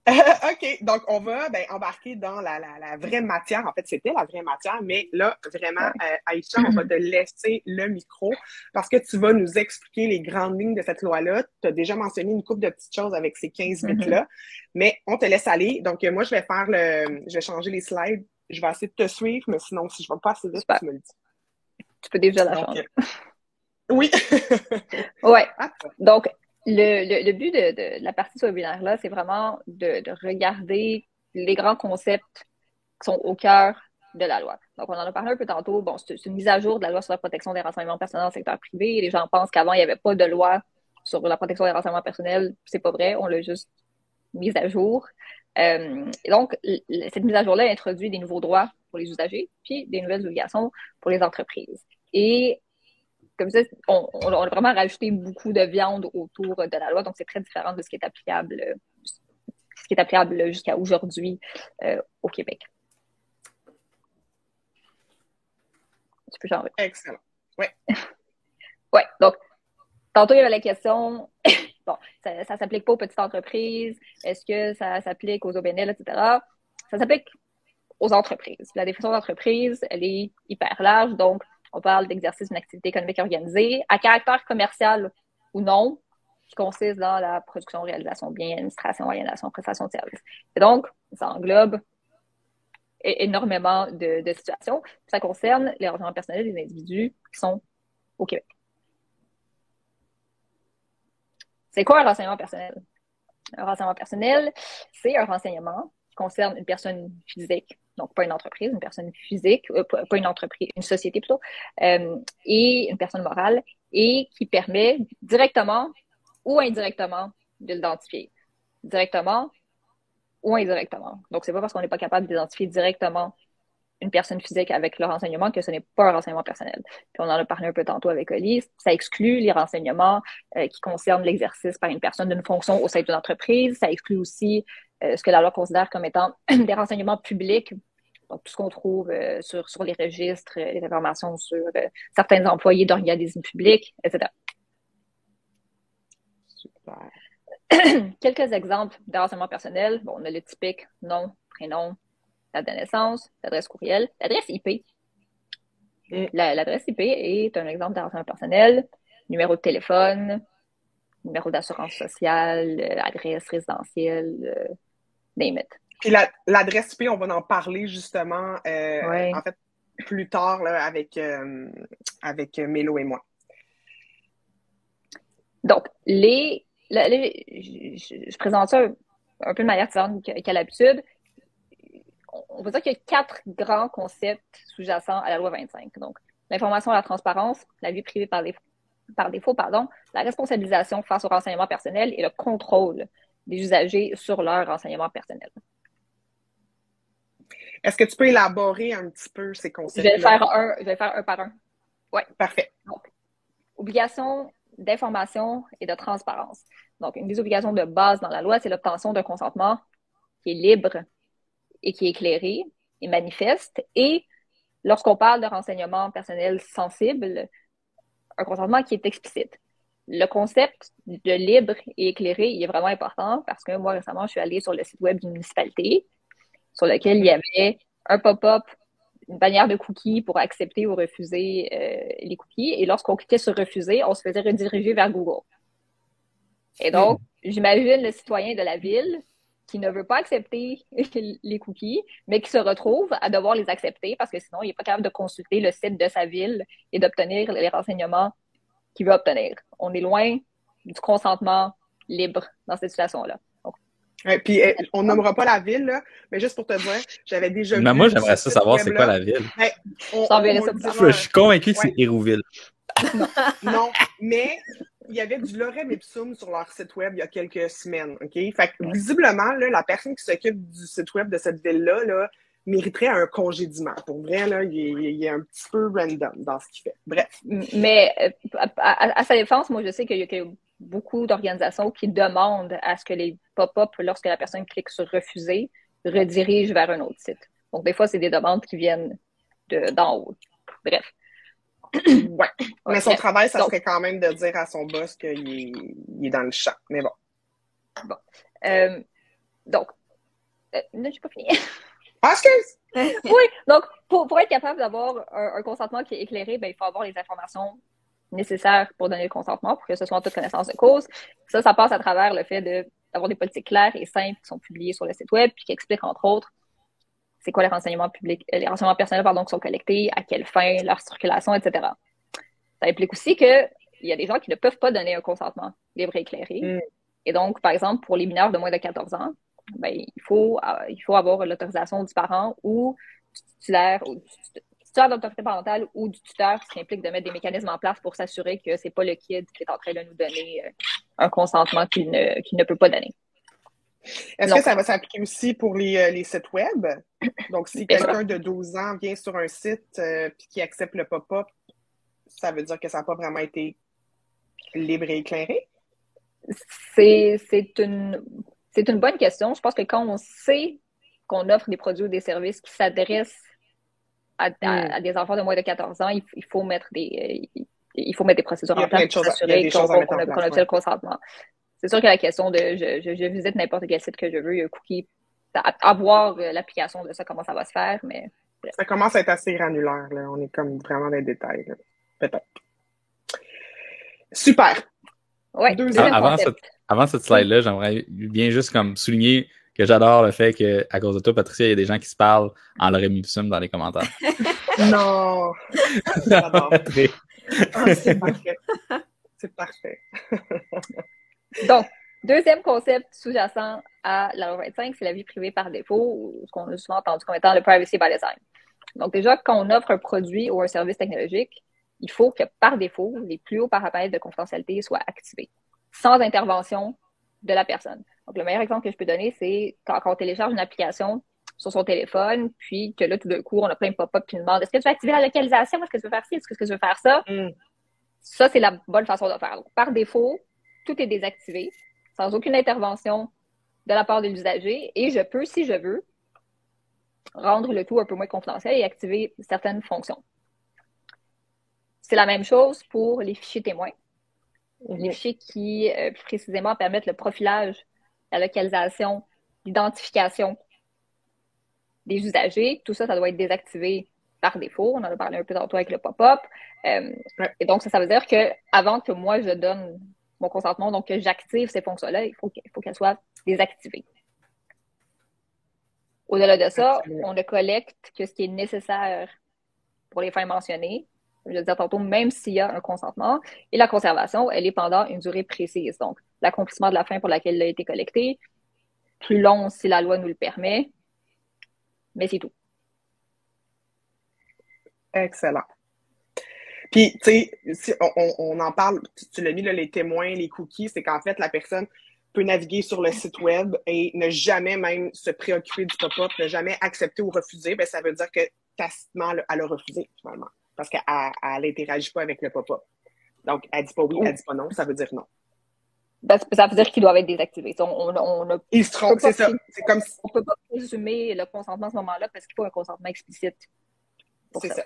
OK, donc on va embarquer dans la vraie matière. En fait, c'était la vraie matière, mais là, vraiment, Aïcha, on va te laisser le micro parce que tu vas nous expliquer les grandes lignes de cette loi-là. Tu as déjà mentionné une couple de petites choses avec ces 15 bits-là, mais on te laisse aller. Donc, moi, je vais changer les slides. Je vais essayer de te suivre, mais sinon, si je ne vais pas assez vite, tu me le dis. Tu peux déjà la changer. Oui. Ouais. Donc, le but de la partie sur le webinaire-là, c'est vraiment de regarder les grands concepts qui sont au cœur de la loi. Donc, on en a parlé un peu tantôt. Bon, c'est une mise à jour de la loi sur la protection des renseignements personnels dans le secteur privé. Les gens pensent qu'avant, il n'y avait pas de loi sur la protection des renseignements personnels. C'est pas vrai. On l'a juste mise à jour. Donc, cette mise à jour-là introduit des nouveaux droits pour les usagers, puis des nouvelles obligations pour les entreprises. Et comme ça, on a vraiment rajouté beaucoup de viande autour de la loi, donc c'est très différent de ce qui est applicable jusqu'à aujourd'hui au Québec. Tu peux changer. Excellent. Oui. Oui, donc, tantôt, il y avait la question, bon, ça s'applique pas aux petites entreprises, est-ce que ça s'applique aux OBNL, etc. Ça s'applique aux entreprises. La définition d'entreprise, elle est hyper large, donc on parle d'exercice d'une activité économique organisée à caractère commercial ou non, qui consiste dans la production, réalisation de biens, administration, aliénation, prestation de services. Et donc, ça englobe énormément de situations. Ça concerne les renseignements personnels des individus qui sont au Québec. C'est quoi un renseignement personnel? Un renseignement personnel, c'est un renseignement qui concerne une personne physique, donc pas une entreprise, une personne physique, pas une entreprise, une société plutôt, et une personne morale, et qui permet directement ou indirectement de l'identifier. Directement ou indirectement. Donc, c'est pas parce qu'on n'est pas capable d'identifier directement une personne physique avec le renseignement que ce n'est pas un renseignement personnel. Puis on en a parlé un peu tantôt avec Oli. Ça exclut les renseignements qui concernent l'exercice par une personne d'une fonction au sein d'une entreprise. Ça exclut aussi ce que la loi considère comme étant des renseignements publics. Donc, tout ce qu'on trouve sur les registres, les informations sur certains employés d'organismes publics, etc. Super. Quelques exemples de renseignements personnels. Bon, on a le typique nom, prénom, date de naissance, l'adresse courriel, l'adresse IP. L'adresse IP est un exemple de renseignement personnel, numéro de téléphone, numéro d'assurance sociale, adresse résidentielle, name it. Puis l'adresse IP, on va en parler justement en fait plus tard là, avec Mélo et moi. Donc, je présente ça un peu de manière différente qu'à l'habitude. On peut dire qu'il y a 4 grands concepts sous-jacents à la loi 25. Donc, l'information à la transparence, la vie privée par défaut, la responsabilisation face aux renseignements personnels et le contrôle des usagers sur leurs renseignements personnels. Est-ce que tu peux élaborer un petit peu ces concepts-là? Je vais faire un par un. Oui. Parfait. Donc, obligation d'information et de transparence. Donc, une des obligations de base dans la loi, c'est l'obtention d'un consentement qui est libre et qui est éclairé et manifeste. Et lorsqu'on parle de renseignements personnels sensibles, un consentement qui est explicite. Le concept de libre et éclairé, il est vraiment important parce que moi, récemment, je suis allée sur le site web d'une municipalité sur lequel il y avait un pop-up, une bannière de cookies pour accepter ou refuser les cookies. Et lorsqu'on cliquait sur refuser, on se faisait rediriger vers Google. Et donc, j'imagine le citoyen de la ville qui ne veut pas accepter les cookies, mais qui se retrouve à devoir les accepter parce que sinon, il n'est pas capable de consulter le site de sa ville et d'obtenir les renseignements qu'il veut obtenir. On est loin du consentement libre dans cette situation-là. Puis on nommera pas la ville, là, mais juste pour te dire, j'avais déjà vu... Mais moi, j'aimerais ça savoir c'est quoi la ville. Je suis convaincu que c'est Hérouville. Non, mais il y avait du lorem ipsum sur leur site web il y a quelques semaines, OK? Fait que visiblement, là, la personne qui s'occupe du site web de cette ville-là, là, mériterait un congédiement. Pour vrai, là, il est un petit peu random dans ce qu'il fait. Bref. Mais à sa défense, moi, je sais qu'il y a beaucoup d'organisations qui demandent à ce que les pop-up, lorsque la personne clique sur refuser, redirigent vers un autre site. Donc, des fois, c'est des demandes qui viennent d'en haut. Bref. Ouais. Mais son travail, ça serait quand même de dire à son boss qu'il est dans le champ. Mais bon. Bon. Donc, non, j'ai pas fini. Ah, excuse! Oui, donc, pour être capable d'avoir un consentement qui est éclairé, ben, il faut avoir les informations nécessaires pour donner le consentement, pour que ce soit en toute connaissance de cause. Ça passe à travers le fait d'avoir des politiques claires et simples qui sont publiées sur le site web, puis qui expliquent, entre autres, c'est quoi les renseignements publics, les renseignements personnels, qui sont collectés, à quelle fin, leur circulation, etc. Ça implique aussi qu'il y a des gens qui ne peuvent pas donner un consentement libre et éclairé. Et donc, par exemple, pour les mineurs de moins de 14 ans, ben, il faut avoir l'autorisation du parent ou du titulaire d'autorité parentale ou du tuteur, ce qui implique de mettre des mécanismes en place pour s'assurer que c'est pas le kid qui est en train de nous donner un consentement qu'il ne peut pas donner. Est-ce que ça va s'appliquer aussi pour les sites web? Donc, si quelqu'un de 12 ans vient sur un site et qui accepte le pop-up, ça veut dire que ça n'a pas vraiment été libre et éclairé? C'est une bonne question. Je pense que quand on sait qu'on offre des produits ou des services qui s'adressent à des enfants de moins de 14 ans, il faut mettre des procédures en place pour s'assurer qu'on a le consentement. C'est sûr que la question de je visite n'importe quel site que je veux, il y a un cookie, à voir l'application de ça, comment ça va se faire, mais... Ça commence à être assez granulaire, là. On est comme vraiment dans les détails, là. Peut-être. Super! Ouais, avant cette slide-là, j'aimerais bien juste comme souligner que j'adore le fait qu'à cause de toi, Patricia, il y a des gens qui se parlent en leur ipsum dans les commentaires. Non! J'adore. C'est parfait. C'est parfait. Donc, deuxième concept sous-jacent à la loi 25, c'est la vie privée par défaut, ou ce qu'on a souvent entendu comme étant le privacy by design. Donc déjà, quand on offre un produit ou un service technologique, il faut que par défaut, les plus hauts paramètres de confidentialité soient activés, sans intervention de la personne. Donc le meilleur exemple que je peux donner, c'est quand on télécharge une application sur son téléphone, puis que là, tout d'un coup, on a plein de pop-up qui nous demandent est-ce que tu veux activer la localisation, est-ce que tu veux faire ci, est-ce que tu veux faire ça? Ça, c'est la bonne façon de faire. Donc, par défaut, tout est désactivé, sans aucune intervention de la part de l'usager, et je peux, si je veux, rendre le tout un peu moins confidentiel et activer certaines fonctions. C'est la même chose pour les fichiers témoins. Les fichiers qui, plus précisément, permettent le profilage, la localisation, l'identification des usagers. Tout ça, ça doit être désactivé par défaut. On en a parlé un peu tantôt avec le pop-up. Et donc, ça veut dire que avant que moi, je donne mon consentement, donc que j'active ces fonctions-là, il faut qu'elles soient désactivées. Au-delà de ça, on ne collecte que ce qui est nécessaire pour les fins mentionnées. Je veux dire tantôt, même s'il y a un consentement. Et la conservation, elle est pendant une durée précise. Donc, l'accomplissement de la fin pour laquelle elle a été collectée, plus long si la loi nous le permet, mais c'est tout. Excellent. Puis, tu sais, si on en parle, tu l'as mis, là, les témoins, les cookies, c'est qu'en fait, la personne peut naviguer sur le site web et ne jamais même se préoccuper du pop-up, ne jamais accepter ou refuser. Ben, ça veut dire que tacitement, elle a refusé, finalement, parce qu'elle n'interagit pas avec le pop-up. Donc, elle dit pas oui, elle dit pas non, ça veut dire non. Ben, ça veut dire qu'ils doivent être désactivés. Ils se trompent, c'est ça. C'est comme si... On ne peut pas présumer le consentement à ce moment-là parce qu'il faut un consentement explicite. C'est ça.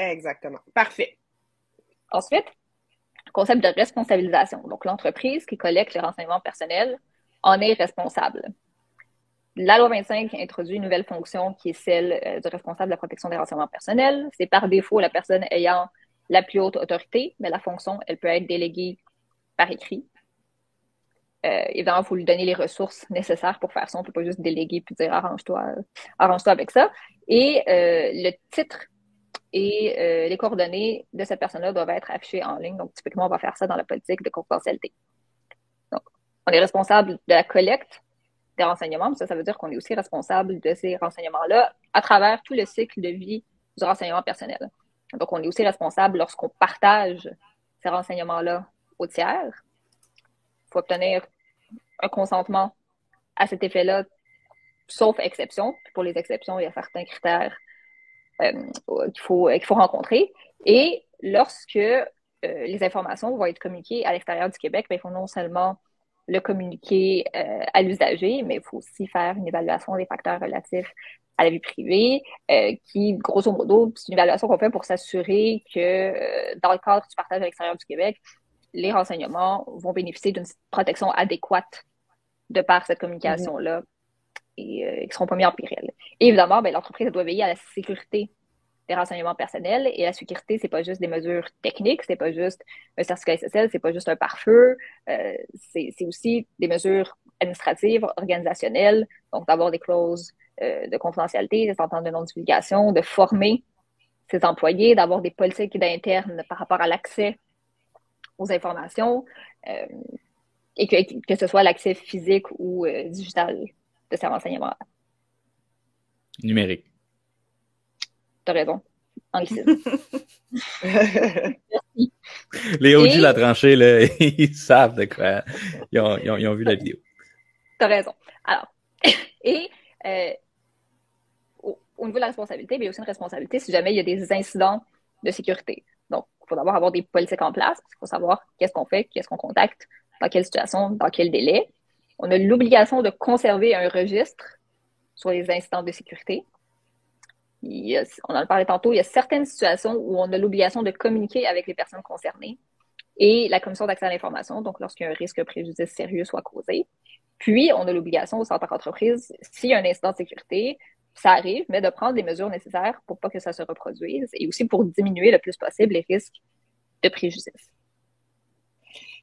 Exactement. Parfait. Ensuite, concept de responsabilisation. Donc, l'entreprise qui collecte les renseignements personnels en est responsable. La loi 25 introduit une nouvelle fonction qui est celle du responsable de la protection des renseignements personnels. C'est par défaut la personne ayant la plus haute autorité, mais la fonction, elle peut être déléguée par écrit. Évidemment, il faut lui donner les ressources nécessaires pour faire ça. On ne peut pas juste déléguer puis dire arrange-toi avec ça. Et le titre et les coordonnées de cette personne-là doivent être affichées en ligne. Donc, typiquement, on va faire ça dans la politique de confidentialité. Donc, on est responsable de la collecte des renseignements, mais ça veut dire qu'on est aussi responsable de ces renseignements-là à travers tout le cycle de vie du renseignement personnel. Donc, on est aussi responsable lorsqu'on partage ces renseignements-là aux tiers. Il faut obtenir un consentement à cet effet-là, sauf exception. Pour les exceptions, il y a certains critères qu'il faut rencontrer. Et lorsque les informations vont être communiquées à l'extérieur du Québec, il faut non seulement le communiquer à l'usager, mais il faut aussi faire une évaluation des facteurs relatifs à la vie privée, qui, grosso modo, c'est une évaluation qu'on fait pour s'assurer que dans le cadre du partage à l'extérieur du Québec, les renseignements vont bénéficier d'une protection adéquate de par cette communication-là et qui ne seront pas mis en péril. Et évidemment, l'entreprise doit veiller à la sécurité des renseignements personnels. Et la sécurité, c'est pas juste des mesures techniques, c'est pas juste un certificat SSL, c'est pas juste un pare-feu, c'est aussi des mesures administratives, organisationnelles, donc d'avoir des clauses de confidentialité, des ententes de non-divulgation, de former ses employés, d'avoir des politiques d'internes par rapport à l'accès aux informations, et que ce soit l'accès physique ou digital de ces renseignements-là. Numérique. T'as raison. Anglicisme. Les OG de la tranchée, là, ils savent de quoi. Ils ont vu la vidéo. T'as raison. Alors, et au niveau de la responsabilité, il y a aussi une responsabilité si jamais il y a des incidents de sécurité. Donc, il faut d'abord avoir des politiques en place. Il faut savoir qu'est-ce qu'on fait, qu'est-ce qu'on contacte, dans quelle situation, dans quel délai. On a l'obligation de conserver un registre sur les incidents de sécurité. On en parlait tantôt, il y a certaines situations où on a l'obligation de communiquer avec les personnes concernées et la commission d'accès à l'information, donc lorsqu'il y a un risque de préjudice sérieux soit causé. Puis, on a l'obligation aussi en tant qu'entreprise, s'il y a un incident de sécurité, ça arrive, mais de prendre des mesures nécessaires pour pas que ça se reproduise et aussi pour diminuer le plus possible les risques de préjudice.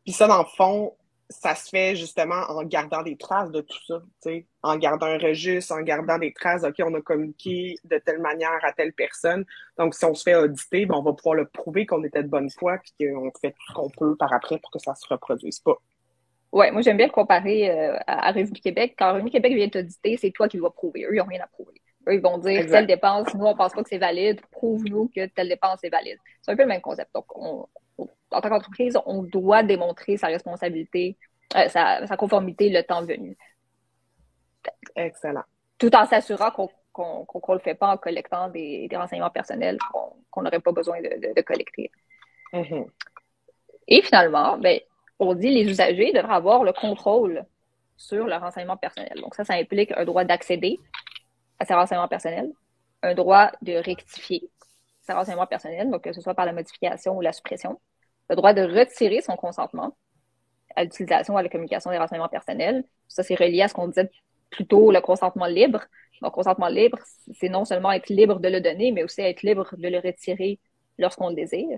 Puis ça, dans le fond, ça se fait justement en gardant des traces de tout ça, tu sais, en gardant un registre, en gardant des traces, OK, on a communiqué de telle manière à telle personne. Donc, si on se fait auditer, ben, on va pouvoir le prouver qu'on était de bonne foi puis qu'on fait tout ce qu'on peut par après pour que ça se reproduise pas. Oui, moi, j'aime bien le comparer à Revenu Québec. Quand Revenu Québec vient t'auditer, c'est toi qui dois prouver. Eux, ils n'ont rien à prouver. Eux, ils vont dire, exact, telle dépense, nous, on pense pas que c'est valide, prouve-nous que telle dépense est valide. C'est un peu le même concept. Donc, en tant qu'entreprise, on doit démontrer sa responsabilité, sa conformité le temps venu. Excellent. Tout en s'assurant qu'on le fait pas en collectant des renseignements personnels qu'on n'aurait pas besoin de collecter. Mm-hmm. Et finalement, ben, on dit les usagers devraient avoir le contrôle sur le renseignement personnel. Donc ça implique un droit d'accéder à ces renseignements personnels, un droit de rectifier ces renseignements personnels, donc que ce soit par la modification ou la suppression, le droit de retirer son consentement à l'utilisation ou à la communication des renseignements personnels. Ça, c'est relié à ce qu'on disait plus tôt, le consentement libre. Donc, consentement libre, c'est non seulement être libre de le donner, mais aussi être libre de le retirer lorsqu'on le désire.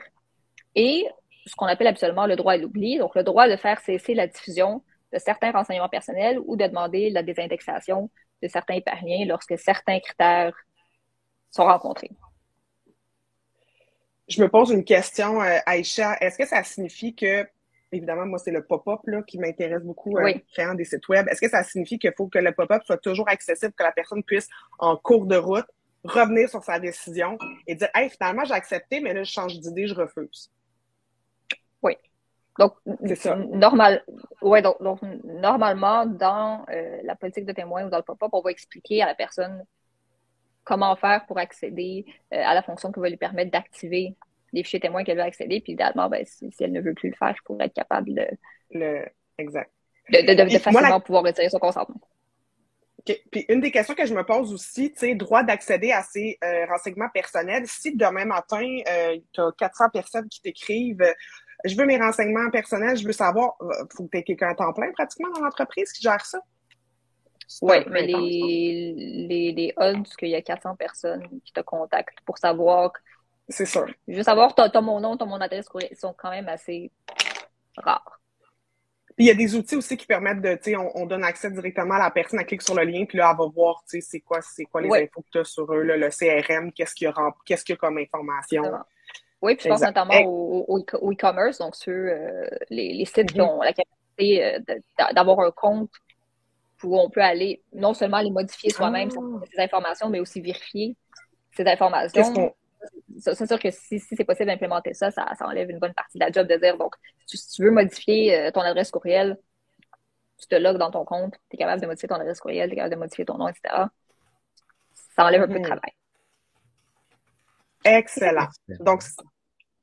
Et ce qu'on appelle habituellement le droit à l'oubli, donc le droit de faire cesser la diffusion de certains renseignements personnels ou de demander la désindexation de certains épargnés lorsque certains critères sont rencontrés. Je me pose une question, Aïcha. Est-ce que ça signifie que, évidemment, moi, c'est le pop-up là, qui m'intéresse beaucoup créant des sites web. Est-ce que ça signifie qu'il faut que le pop-up soit toujours accessible, que la personne puisse, en cours de route, revenir sur sa décision et dire « Hey, finalement, j'ai accepté, mais là, je change d'idée, je refuse. » Oui. Donc, c'est ça. Donc, normalement, dans la politique de témoin ou dans le pop-up, on va expliquer à la personne comment faire pour accéder à la fonction qui va lui permettre d'activer les fichiers témoins qu'elle veut accéder. Puis, idéalement, ben, si elle ne veut plus le faire, il faudrait être capable Exact. de facilement pouvoir retirer son consentement. Okay. Puis une des questions que je me pose aussi, tu sais, droit d'accéder à ces renseignements personnels. Si demain matin, tu as 400 personnes qui t'écrivent je veux mes renseignements personnels, je veux savoir, faut que tu aies quelqu'un à temps plein pratiquement dans l'entreprise qui gère ça? Oui, mais les odds qu'il y a 400 personnes qui te contactent pour savoir. C'est sûr. Je veux savoir, t'as mon nom, t'as mon adresse courriel, ils sont quand même assez rares. Puis il y a des outils aussi qui permettent de, tu sais, on donne accès directement à la personne, elle clique sur le lien, puis là, elle va voir, tu sais, c'est quoi les infos que tu as sur eux, là, le CRM, qu'est-ce qu'il y a comme information. Exactement. Oui, puis je pense notamment au e-commerce, donc les sites qui ont la capacité d'avoir un compte où on peut aller non seulement les modifier soi-même, ces informations, mais aussi vérifier ces informations. C'est sûr que si c'est possible d'implémenter ça enlève une bonne partie de la job de dire, donc, si tu veux modifier ton adresse courriel, tu te logs dans ton compte, tu es capable de modifier ton adresse courriel, tu es capable de modifier ton nom, etc. Ça enlève un peu de travail. Excellent. Donc,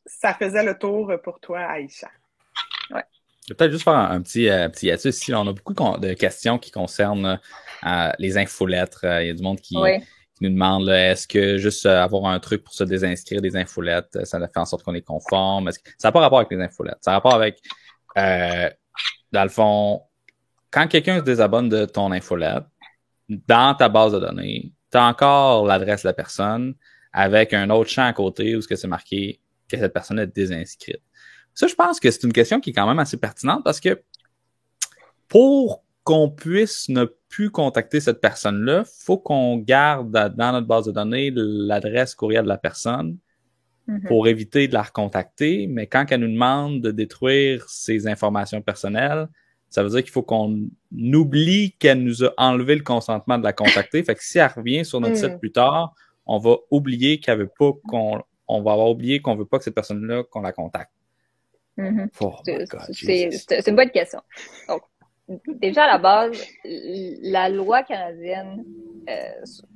ça faisait le tour pour toi, Aïcha. Ouais. Je vais peut-être juste faire un petit hiatus ici. On a beaucoup de questions qui concernent les infolettres. Il y a du monde qui nous demande est-ce que juste avoir un truc pour se désinscrire des infolettes, ça fait en sorte qu'on est conforme? Ça n'a pas rapport avec les infolettes. Ça a rapport avec, dans le fond, quand quelqu'un se désabonne de ton infolette, dans ta base de données, tu as encore l'adresse de la personne avec un autre champ à côté où c'est marqué que cette personne est désinscrite. Ça, je pense que c'est une question qui est quand même assez pertinente parce que pour qu'on puisse ne plus contacter cette personne-là, il faut qu'on garde dans notre base de données l'adresse courriel de la personne pour éviter de la recontacter. Mais quand elle nous demande de détruire ses informations personnelles, ça veut dire qu'il faut qu'on oublie qu'elle nous a enlevé le consentement de la contacter. Fait que si elle revient sur notre site plus tard, on va oublier qu'elle veut pas on va avoir oublié qu'on veut pas que cette personne-là, qu'on la contacte. Oh c'est une bonne question. Donc, déjà, à la base, la loi canadienne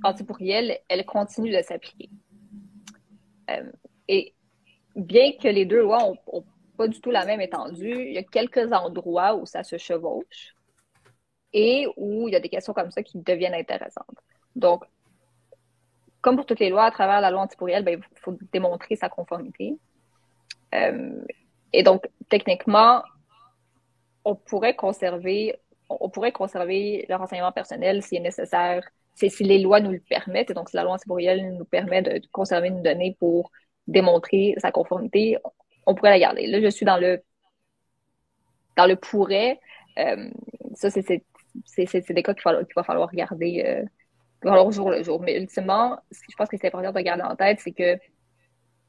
anti-pourriel, elle continue de s'appliquer. Et bien que les deux lois ont pas du tout la même étendue, il y a quelques endroits où ça se chevauche et où il y a des questions comme ça qui deviennent intéressantes. Donc, comme pour toutes les lois, à travers la loi antipourrielle, ben, il faut démontrer sa conformité. Et donc, techniquement, on pourrait conserver le renseignement personnel s'il est nécessaire, si les lois nous le permettent, et donc si la loi antipourrielle nous permet de conserver une donnée pour démontrer sa conformité, on pourrait la garder. Là, je suis dans le pourrait. Ça, c'est des cas qu'il va falloir regarder au jour le jour. Mais ultimement, ce que je pense que c'est important de garder en tête, c'est que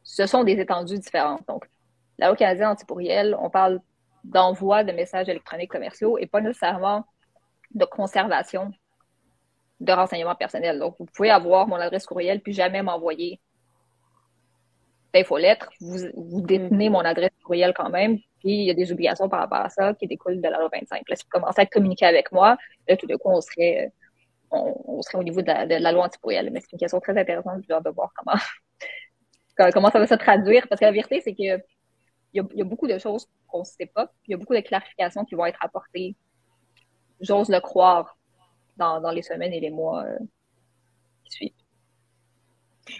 ce sont des étendues différentes. Donc, la loi canadienne antipourrielle, on parle d'envoi de messages électroniques commerciaux et pas nécessairement de conservation de renseignements personnels. Donc, vous pouvez avoir mon adresse courriel puis jamais m'envoyer d'infolettre. Vous détenez mon adresse courriel quand même, puis il y a des obligations par rapport à ça qui découlent de la loi 25. Là, si vous commencez à communiquer avec moi, là, tout d'un coup, on serait au niveau de la loi antipourrielle. Mais c'est une question très intéressante, j'ai hâte de voir comment ça va se traduire, parce que la vérité, c'est que il y a beaucoup de choses qu'on ne sait pas. Il y a beaucoup de clarifications qui vont être apportées, j'ose le croire, dans les semaines et les mois qui suivent.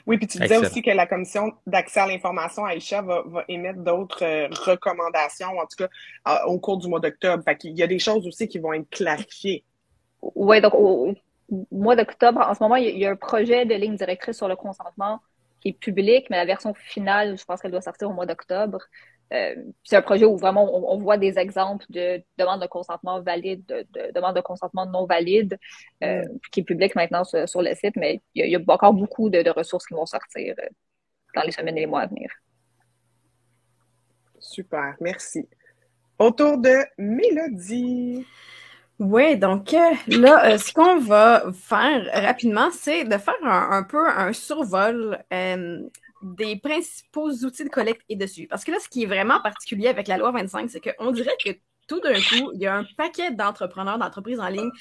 Oui, puis tu disais aussi que la Commission d'accès à l'information, Aïcha, va émettre d'autres recommandations, en tout cas au cours du mois d'octobre. Fait qu'il y a des choses aussi qui vont être clarifiées. Oui, donc au mois d'octobre, en ce moment, il y a un projet de ligne directrice sur le consentement qui est public, mais la version finale, je pense qu'elle doit sortir au mois d'octobre. C'est un projet où vraiment on voit des exemples de demandes de consentement valides, de demandes de consentement non valides, qui est public maintenant sur le site, mais il y a encore beaucoup de ressources qui vont sortir dans les semaines et les mois à venir. Super, merci. Autour de Mélodie. Oui, donc là, ce qu'on va faire rapidement, c'est de faire un peu un survol des principaux outils de collecte et de suivi. Parce que là, ce qui est vraiment particulier avec la loi 25, c'est qu'on dirait que tout d'un coup, il y a un paquet d'entrepreneurs, d'entreprises en ligne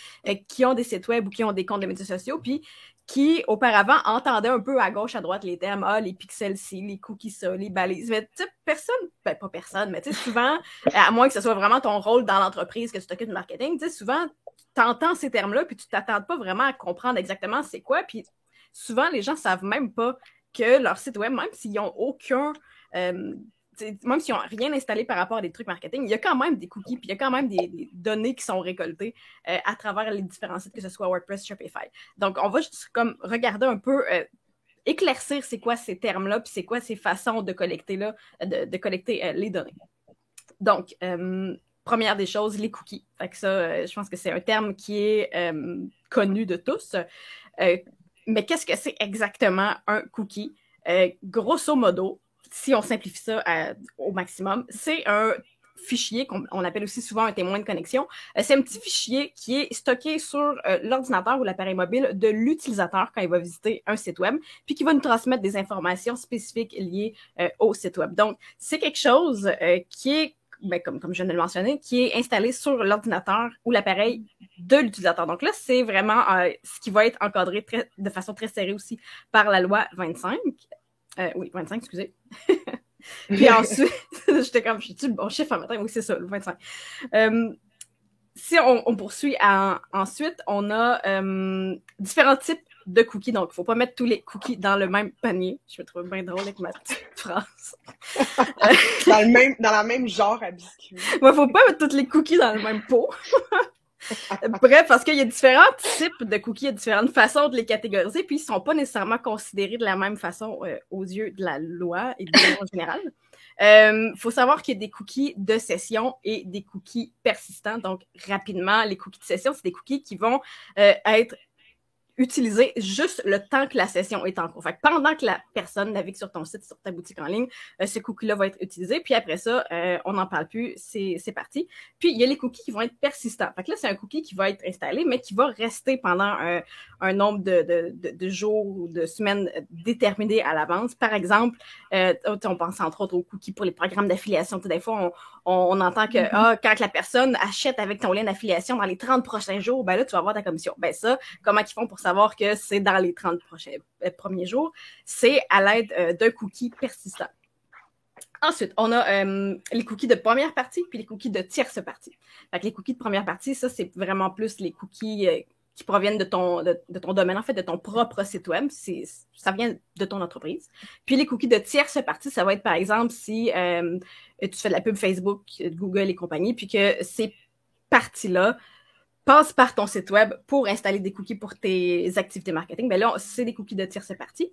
qui ont des sites web ou qui ont des comptes de médias sociaux, puis qui, auparavant, entendaient un peu à gauche, à droite les termes, les pixels-ci, les cookies ça, les balises. Mais tu sais, personne, ben pas personne, mais tu sais, souvent, à moins que ce soit vraiment ton rôle dans l'entreprise, que tu t'occupes du marketing, tu sais, souvent, tu entends ces termes-là, puis tu t'attends pas vraiment à comprendre exactement c'est quoi, puis souvent, les gens savent même pas que leur site web, même s'ils n'ont aucun... même s'ils n'ont rien installé par rapport à des trucs marketing, il y a quand même des cookies, puis il y a quand même des données qui sont récoltées à travers les différents sites, que ce soit WordPress, Shopify. Donc, on va juste comme regarder un peu, éclaircir c'est quoi ces termes-là, puis c'est quoi ces façons de collecter, de collecter les données. Donc, première des choses, les cookies. Fait que ça, je pense que c'est un terme qui est connu de tous. Mais qu'est-ce que c'est exactement un cookie? Grosso modo, si on simplifie ça au maximum, c'est un fichier qu'on appelle aussi souvent un témoin de connexion. C'est un petit fichier qui est stocké sur l'ordinateur ou l'appareil mobile de l'utilisateur quand il va visiter un site web, puis qui va nous transmettre des informations spécifiques liées au site web. Donc, c'est quelque chose qui est, ben, comme je viens de le mentionner, qui est installé sur l'ordinateur ou l'appareil de l'utilisateur. Donc là, c'est vraiment ce qui va être encadré de façon très serrée aussi par la loi 25. Oui, 25, excusez. Puis ensuite, j'étais comme, je suis le bon chiffre en matin? Oui, c'est ça, le 25. Si on poursuit ensuite, on a différents types de cookies. Donc, il ne faut pas mettre tous les cookies dans le même panier. Je me trouve bien drôle avec ma petite phrase. dans la même genre à biscuits. Il ne faut pas mettre tous les cookies dans le même pot. Bref, parce qu'il y a différents types de cookies, il y a différentes façons de les catégoriser, puis ils ne sont pas nécessairement considérés de la même façon aux yeux de la loi et de l'Union générale. Faut savoir qu'il y a des cookies de session et des cookies persistants. Donc, rapidement, les cookies de session, c'est des cookies qui vont être utiliser juste le temps que la session est en cours. Fait que pendant que la personne navigue sur ton site, sur ta boutique en ligne, ce cookie-là va être utilisé. Puis après ça, on n'en parle plus, c'est parti. Puis il y a les cookies qui vont être persistants. Fait que là, c'est un cookie qui va être installé, mais qui va rester pendant un nombre de jours ou de semaines déterminés à l'avance. Par exemple, on pense entre autres aux cookies pour les programmes d'affiliation. Des fois, on entend que quand la personne achète avec ton lien d'affiliation dans les 30 prochains jours, ben là, tu vas avoir ta commission. Ben ça, comment ils font pour savoir que c'est dans les 30 premiers jours? C'est à l'aide d'un cookie persistant. Ensuite, on a les cookies de première partie puis les cookies de tierce partie. Fait que les cookies de première partie, ça, c'est vraiment plus les cookies qui proviennent de ton domaine, en fait, de ton propre site web. Ça vient de ton entreprise. Puis les cookies de tierce partie, ça va être, par exemple, si tu fais de la pub Facebook, Google et compagnie, puis que ces parties-là passent par ton site web pour installer des cookies pour tes activités marketing. Ben là, c'est des cookies de tierce partie.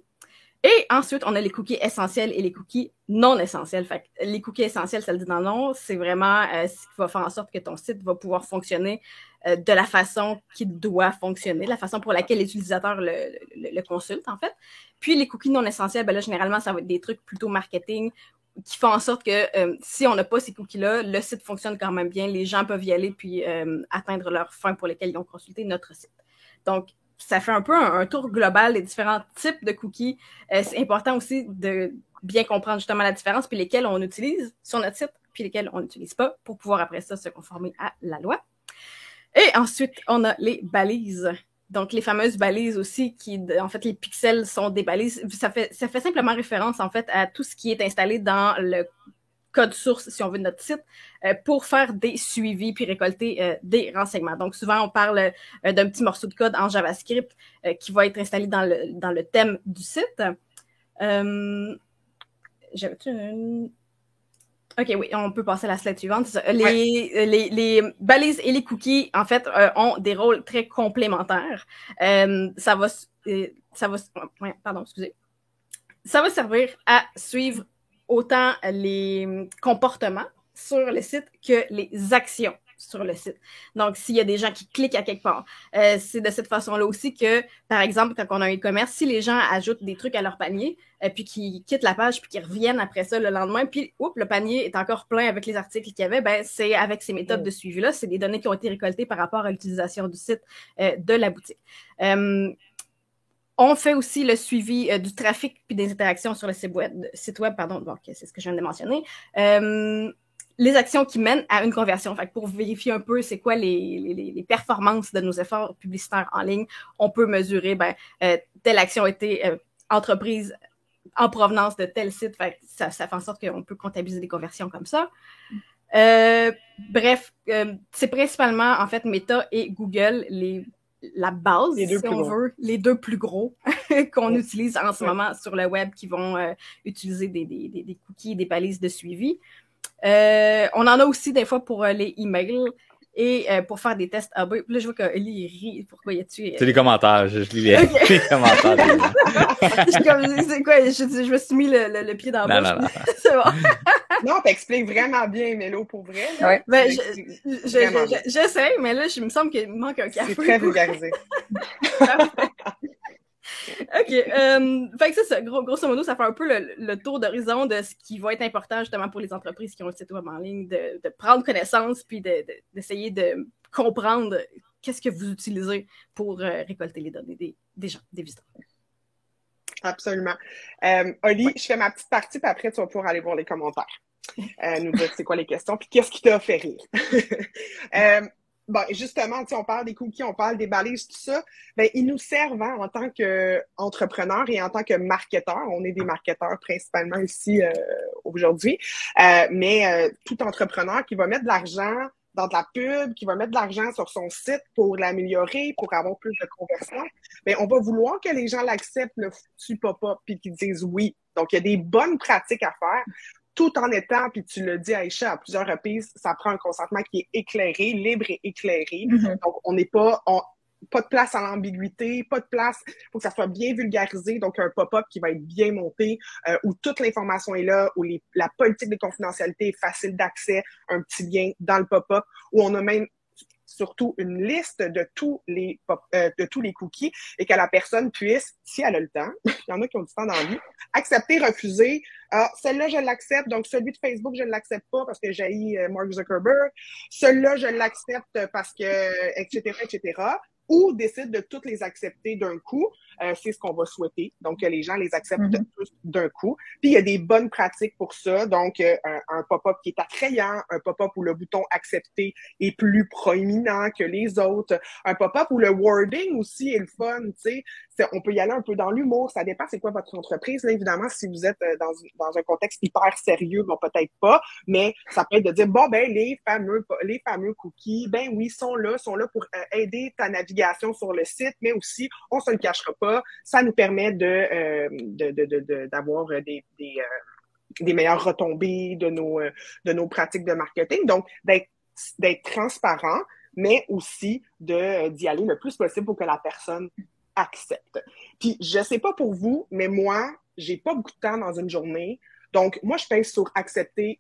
Et ensuite, on a les cookies essentiels et les cookies non essentiels. Fait que les cookies essentiels, ça le dit dans le nom, c'est vraiment ce qui va faire en sorte que ton site va pouvoir fonctionner de la façon qu'il doit fonctionner, de la façon pour laquelle l'utilisateur le consulte, en fait. Puis les cookies non essentiels, ben là, généralement, ça va être des trucs plutôt marketing qui font en sorte que si on n'a pas ces cookies-là, le site fonctionne quand même bien, les gens peuvent y aller puis atteindre leurs fins pour lesquelles ils ont consulté notre site. Donc, ça fait un peu un tour global des différents types de cookies. C'est important aussi de bien comprendre justement la différence, puis lesquels on utilise sur notre site, puis lesquels on n'utilise pas, pour pouvoir après ça se conformer à la loi. Et ensuite, on a les balises. Donc, les fameuses balises aussi, en fait, les pixels sont des balises. Ça fait simplement référence, en fait, à tout ce qui est installé dans le code source, si on veut, de notre site, pour faire des suivis puis récolter des renseignements. Donc, souvent, on parle d'un petit morceau de code en JavaScript qui va être installé dans le thème du site. J'avais-tu une... OK, oui, on peut passer à la slide suivante. Les balises et les cookies, en fait, ont des rôles très complémentaires. Ça va servir à suivre autant les comportements sur le site que les actions sur le site. Donc, s'il y a des gens qui cliquent à quelque part, c'est de cette façon-là aussi que, par exemple, quand on a un e-commerce, si les gens ajoutent des trucs à leur panier, puis qu'ils quittent la page, puis qu'ils reviennent après ça le lendemain, puis le panier est encore plein avec les articles qu'il y avait, ben c'est avec ces méthodes de suivi-là, c'est des données qui ont été récoltées par rapport à l'utilisation du site de la boutique. On fait aussi le suivi du trafic puis des interactions sur le site web, donc c'est ce que je viens de mentionner. Les actions qui mènent à une conversion. Fait que pour vérifier un peu c'est quoi les performances de nos efforts publicitaires en ligne, on peut mesurer telle action a été entreprise en provenance de tel site. Fait que ça fait en sorte qu'on peut comptabiliser des conversions comme ça. Bref, c'est principalement en fait Meta et Google la base, si on veut, les deux plus gros qu'on utilise en ce moment sur le web qui vont utiliser des cookies, des balises de suivi. On en a aussi des fois pour les emails et pour faire des tests AB. Là, je vois qu'Eli rit. Pourquoi y a-tu... C'est les commentaires. Je lis les commentaires. C'est quoi? Je me suis mis le pied dans la bouche. Non. C'est bon. Non, t'expliques vraiment bien, Mélo, pour vrai. Ouais. Ben, j'essaie, mais là, il me semble qu'il me manque un café. C'est très vulgarisé. OK. Fait que c'est ça. Grosso modo, ça fait un peu le tour d'horizon de ce qui va être important justement pour les entreprises qui ont un site web en ligne, de prendre connaissance puis d'essayer de comprendre qu'est-ce que vous utilisez pour récolter les données des gens, des visiteurs. Absolument. Oli, je fais ma petite partie, puis après, tu vas pouvoir aller voir les commentaires. Nous dire c'est quoi les questions, puis qu'est-ce qui t'a fait rire. Bon, justement, on parle des cookies, on parle des balises, tout ça. Ben, ils nous servent en tant qu'entrepreneurs et en tant que marketeurs. On est des marketeurs principalement ici aujourd'hui. Mais tout entrepreneur qui va mettre de l'argent dans de la pub, qui va mettre de l'argent sur son site pour l'améliorer, pour avoir plus de conversion, ben, on va vouloir que les gens l'acceptent, le foutu pop-up, puis qu'ils disent oui. Donc, il y a des bonnes pratiques à faire. Tout en étant, puis tu le dis Aïcha à plusieurs reprises, ça prend un consentement qui est éclairé, libre et éclairé. Mm-hmm. Donc, on n'est pas de place à l'ambiguïté, pas de place, il faut que ça soit bien vulgarisé, donc un pop-up qui va être bien monté, où toute l'information est là, où la politique de confidentialité est facile d'accès, un petit lien dans le pop-up, où on a même surtout une liste de tous les cookies et que la personne puisse, si elle a le temps, il y en a qui ont du temps dans la vie, accepter, refuser. Celle-là, je l'accepte, donc celui de Facebook, je ne l'accepte pas parce que j'ai Mark Zuckerberg. Celui-là, je l'accepte parce que, etc., etc. ou décident de toutes les accepter d'un coup. C'est ce qu'on va souhaiter. Donc, que les gens les acceptent tous d'un coup. Puis, il y a des bonnes pratiques pour ça. Donc, un pop-up qui est attrayant, un pop-up où le bouton accepter est plus proéminent que les autres, un pop-up où le wording aussi est le fun, tu sais. On peut y aller un peu dans l'humour. Ça dépend c'est quoi votre entreprise. Là, évidemment, si vous êtes dans un contexte hyper sérieux, bon, peut-être pas, mais ça peut être de dire, bon, ben, les fameux cookies, ben oui, sont là pour aider ta navigation sur le site, mais aussi, on se le cachera pas, ça nous permet d'avoir des meilleures retombées de nos pratiques de marketing. Donc, d'être transparent, mais aussi d'y aller le plus possible pour que la personne accepte. Puis, je sais pas pour vous, mais moi, j'ai pas beaucoup de temps dans une journée. Donc, moi, je pèse sur accepter,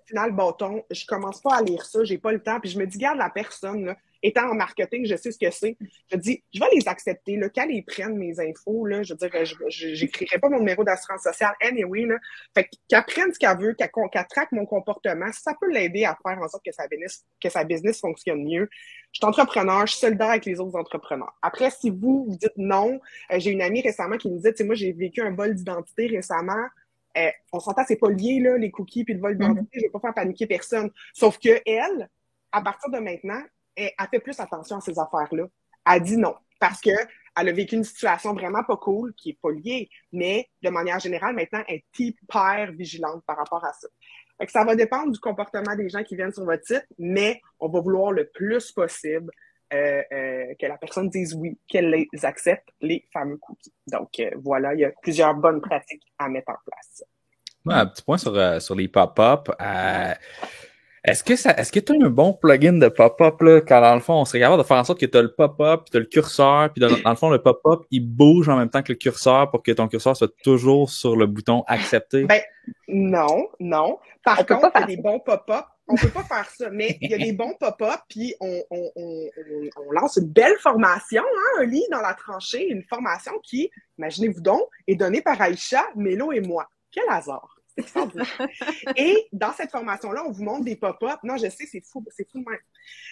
final bâton. Je commence pas à lire ça, j'ai pas le temps. Puis, je me dis, garde la personne, là, étant en marketing, je sais ce que c'est. Je dis, je vais les accepter, là, qu'elles les prennent, mes infos, là. Je veux dire, j'écrirai pas mon numéro d'assurance sociale anyway, là. Fait qu'elle prenne ce qu'elle veut, qu'elle traque mon comportement. Si ça peut l'aider à faire en sorte que sa business fonctionne mieux. Je suis entrepreneur, je suis solidaire avec les autres entrepreneurs. Après, si vous dites non, j'ai une amie récemment qui me disait, tu sais, moi, j'ai vécu un vol d'identité récemment. On s'entend, c'est pas lié, là, les cookies puis le vol d'identité. Je vais pas faire paniquer personne. Sauf que elle, à partir de maintenant, elle fait plus attention à ces affaires-là. Elle dit non. Parce que elle a vécu une situation vraiment pas cool, qui est pas liée, mais de manière générale, maintenant, elle est hyper vigilante par rapport à ça. Fait que ça va dépendre du comportement des gens qui viennent sur votre site, mais on va vouloir le plus possible que la personne dise oui, qu'elle les accepte, les fameux cookies. Donc, voilà, il y a plusieurs bonnes pratiques à mettre en place. Ouais, un petit point sur les pop-up. Est-ce que tu as un bon plugin de pop-up, là, quand dans le fond, on serait capable de faire en sorte que tu as le pop-up, puis tu as le curseur, puis dans le fond, le pop-up, il bouge en même temps que le curseur pour que ton curseur soit toujours sur le bouton accepter? Ben, non. Par contre, il y a des bons pop-up. On peut pas faire ça, mais il y a des bons pop-up, puis on lance une belle formation, hein, un lit dans la tranchée, une formation qui, imaginez-vous donc, est donnée par Aïcha, Mélo et moi. Quel hasard! Et dans cette formation-là, on vous montre des pop-up. Non, je sais, c'est fou de même.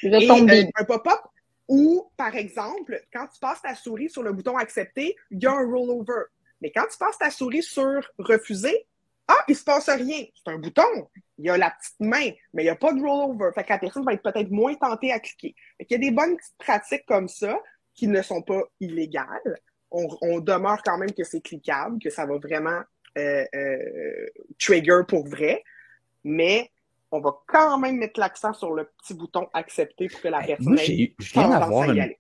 Et un pop-up où, par exemple, quand tu passes ta souris sur le bouton accepter, il y a un rollover. Mais quand tu passes ta souris sur refuser, il se passe rien. C'est un bouton. Il y a la petite main, mais il n'y a pas de rollover. Fait que la personne va être peut-être moins tentée à cliquer. Fait qu'il y a des bonnes petites pratiques comme ça qui ne sont pas illégales. On demeure quand même que c'est cliquable, que ça va vraiment trigger pour vrai, mais on va quand même mettre l'accent sur le petit bouton accepter pour que la personne ait tendance à y aller.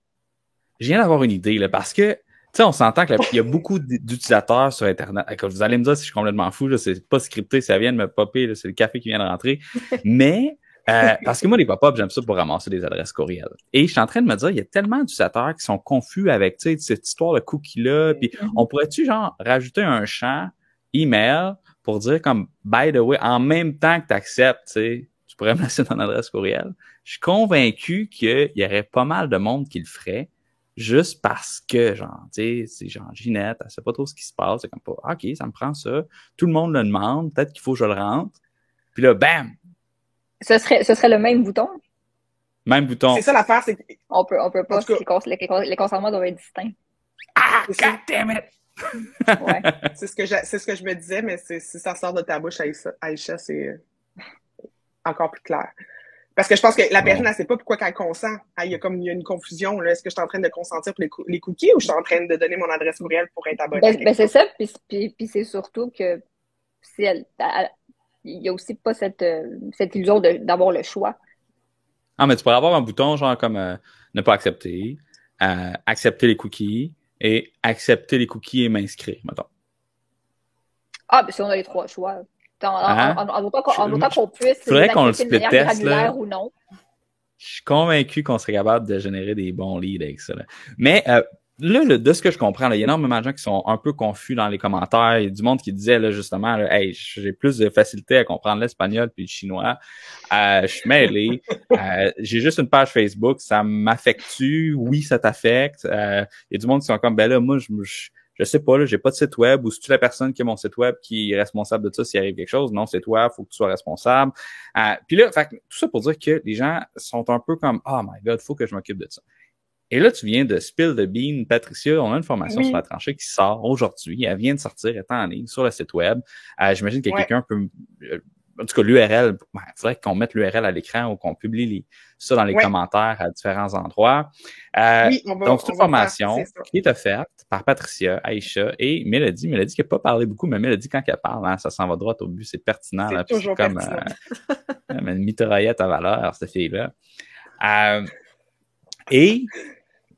Je viens d'avoir une idée, là, parce que, tu sais, on s'entend qu'il y a beaucoup d'utilisateurs sur Internet. Écoute, vous allez me dire si je suis complètement fou, là, c'est pas scripté, ça vient de me popper, là, c'est le café qui vient de rentrer. Mais, parce que moi, les pop-ups, j'aime ça pour ramasser des adresses courriels. Et je suis en train de me dire, il y a tellement d'utilisateurs qui sont confus avec, tu sais, cette histoire de cookie-là, puis on pourrait-tu, genre, rajouter un champ email pour dire comme, by the way, en même temps que tu acceptes, tu sais, tu pourrais me laisser ton adresse courriel. Je suis convaincu qu'il y aurait pas mal de monde qui le ferait juste parce que, genre, tu sais, c'est genre Ginette, elle sait pas trop ce qui se passe, c'est comme pas, OK, ça me prend ça. Tout le monde le demande, peut-être qu'il faut que je le rentre. Puis là, bam! Ce serait le même bouton? Même bouton. C'est ça l'affaire, c'est On peut pas, les consentements doivent être distincts. Ah, God damn it! Ouais. C'est ce que je me disais, mais si ça sort de ta bouche, Aïcha, c'est encore plus clair. Parce que je pense que la personne, elle sait pas pourquoi qu'elle consent. Il y a une confusion, là. Est-ce que je suis en train de consentir pour les cookies ou je suis en train de donner mon adresse courriel pour être abonné? Ben c'est ça, puis c'est surtout que il y a aussi pas cette illusion d'avoir le choix. Ah, mais tu pourrais avoir un bouton genre comme ne pas accepter, accepter les cookies et accepter les cookies et m'inscrire, mettons. Ah, ben si on a les trois choix. En autant qu'on puisse faudrait qu'on le de manière granulaire ou non. Je suis convaincu qu'on serait capable de générer des bons leads avec ça. Là. Mais là, de ce que je comprends, là, il y a énormément de gens qui sont un peu confus dans les commentaires. Il y a du monde qui disait là, justement, là, hey, j'ai plus de facilité à comprendre l'espagnol puis le chinois. Je suis mêlé. J'ai juste une page Facebook. Ça m'affecte-tu? Oui, ça t'affecte. Il y a du monde qui sont comme, ben là, moi, je sais pas, là, j'ai pas de site web, ou c'est-tu la personne qui a mon site web qui est responsable de ça s'il arrive quelque chose? Non, c'est toi, faut que tu sois responsable. Puis là, tout ça pour dire que les gens sont un peu comme, oh my God, faut que je m'occupe de ça. Et là, tu viens de spill the bean. Patricia, on a une formation Oui. sur la tranchée qui sort aujourd'hui. Elle vient de sortir, elle est en ligne sur le site web. J'imagine que quelqu'un peut... en tout cas, l'URL, il faudrait qu'on mette l'URL à l'écran ou qu'on publie ça dans les commentaires à différents endroits. Oui, donc, c'est une formation qui est offerte par Patricia, Aïcha et Mélodie. Mélodie qui n'a pas parlé beaucoup, mais Mélodie, quand elle parle, hein, ça s'en va droit au but, c'est pertinent. C'est là, toujours comme une mitraillette à valeur, cette fille-là. Et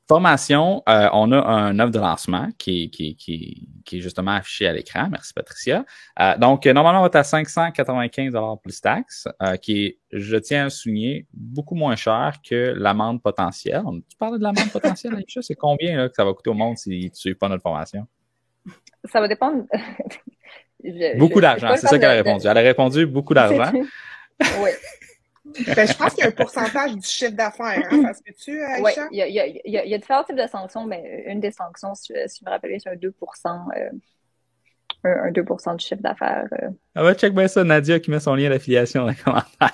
formation, on a un offre de lancement qui est justement affiché à l'écran. Merci Patricia. Donc, normalement, on va être à 595 $ plus taxes, qui est, je tiens à le souligner, beaucoup moins cher que l'amende potentielle. Tu parlais de l'amende potentielle, Aïcha? C'est combien là, que ça va coûter au monde si tu ne suis pas notre formation? Ça va dépendre. Beaucoup d'argent, c'est ça qu'elle a répondu. Elle a répondu beaucoup d'argent. Oui. Ben, je pense qu'il y a un pourcentage du chiffre d'affaires, hein? Ça se fait-tu, Aïcha? Oui, il y a différents types de sanctions, mais une des sanctions, si je me rappelle, c'est un 2%, un 2% du chiffre d'affaires. Ah ouais, check bien ça, Nadia qui met son lien d'affiliation dans les commentaires.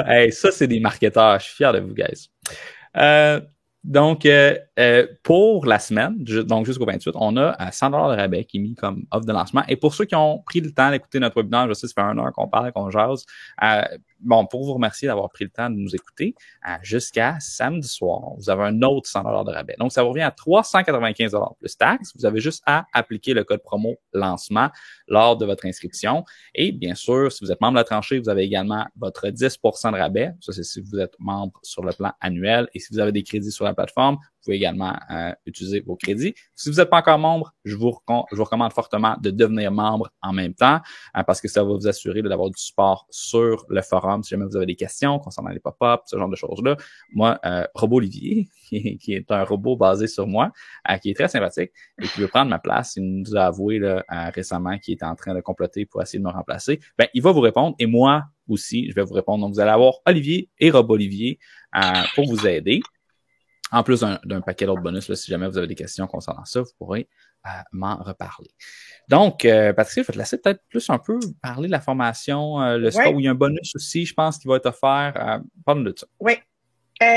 Hey, ça, c'est des marketeurs. Je suis fier de vous, guys. Donc, pour la semaine, donc jusqu'au 28, on a 100 $ de rabais qui est mis comme offre de lancement. Et pour ceux qui ont pris le temps d'écouter notre webinaire, je sais, ça fait 1 heure qu'on parle, qu'on jase. Pour vous remercier d'avoir pris le temps de nous écouter, jusqu'à samedi soir, vous avez un autre 100 $ de rabais. Donc, ça vous revient à 395 $ plus taxes. Vous avez juste à appliquer le code promo lancement lors de votre inscription. Et bien sûr, si vous êtes membre de la tranchée, vous avez également votre 10% de rabais. Ça, c'est si vous êtes membre sur le plan annuel. Et si vous avez des crédits sur la plateforme, vous pouvez également utiliser vos crédits. Si vous n'êtes pas encore membre, je vous recommande fortement de devenir membre en même temps parce que ça va vous assurer d'avoir du support sur le forum si jamais vous avez des questions concernant les pop-up, ce genre de choses-là. Moi, Robot Olivier, qui est un robot basé sur moi, qui est très sympathique et qui veut prendre ma place, il nous a avoué là, récemment qu'il était en train de comploter pour essayer de me remplacer. Ben, il va vous répondre et moi aussi, je vais vous répondre. Donc, vous allez avoir Olivier et Robot Olivier pour vous aider. En plus d'un paquet d'autres bonus, là, si jamais vous avez des questions concernant ça, vous pourrez m'en reparler. Donc, Patricia, je vais te laisser peut-être plus un peu parler de la formation, le score où il y a un bonus aussi, je pense, qui va être offert. Parle-nous de ça. Oui.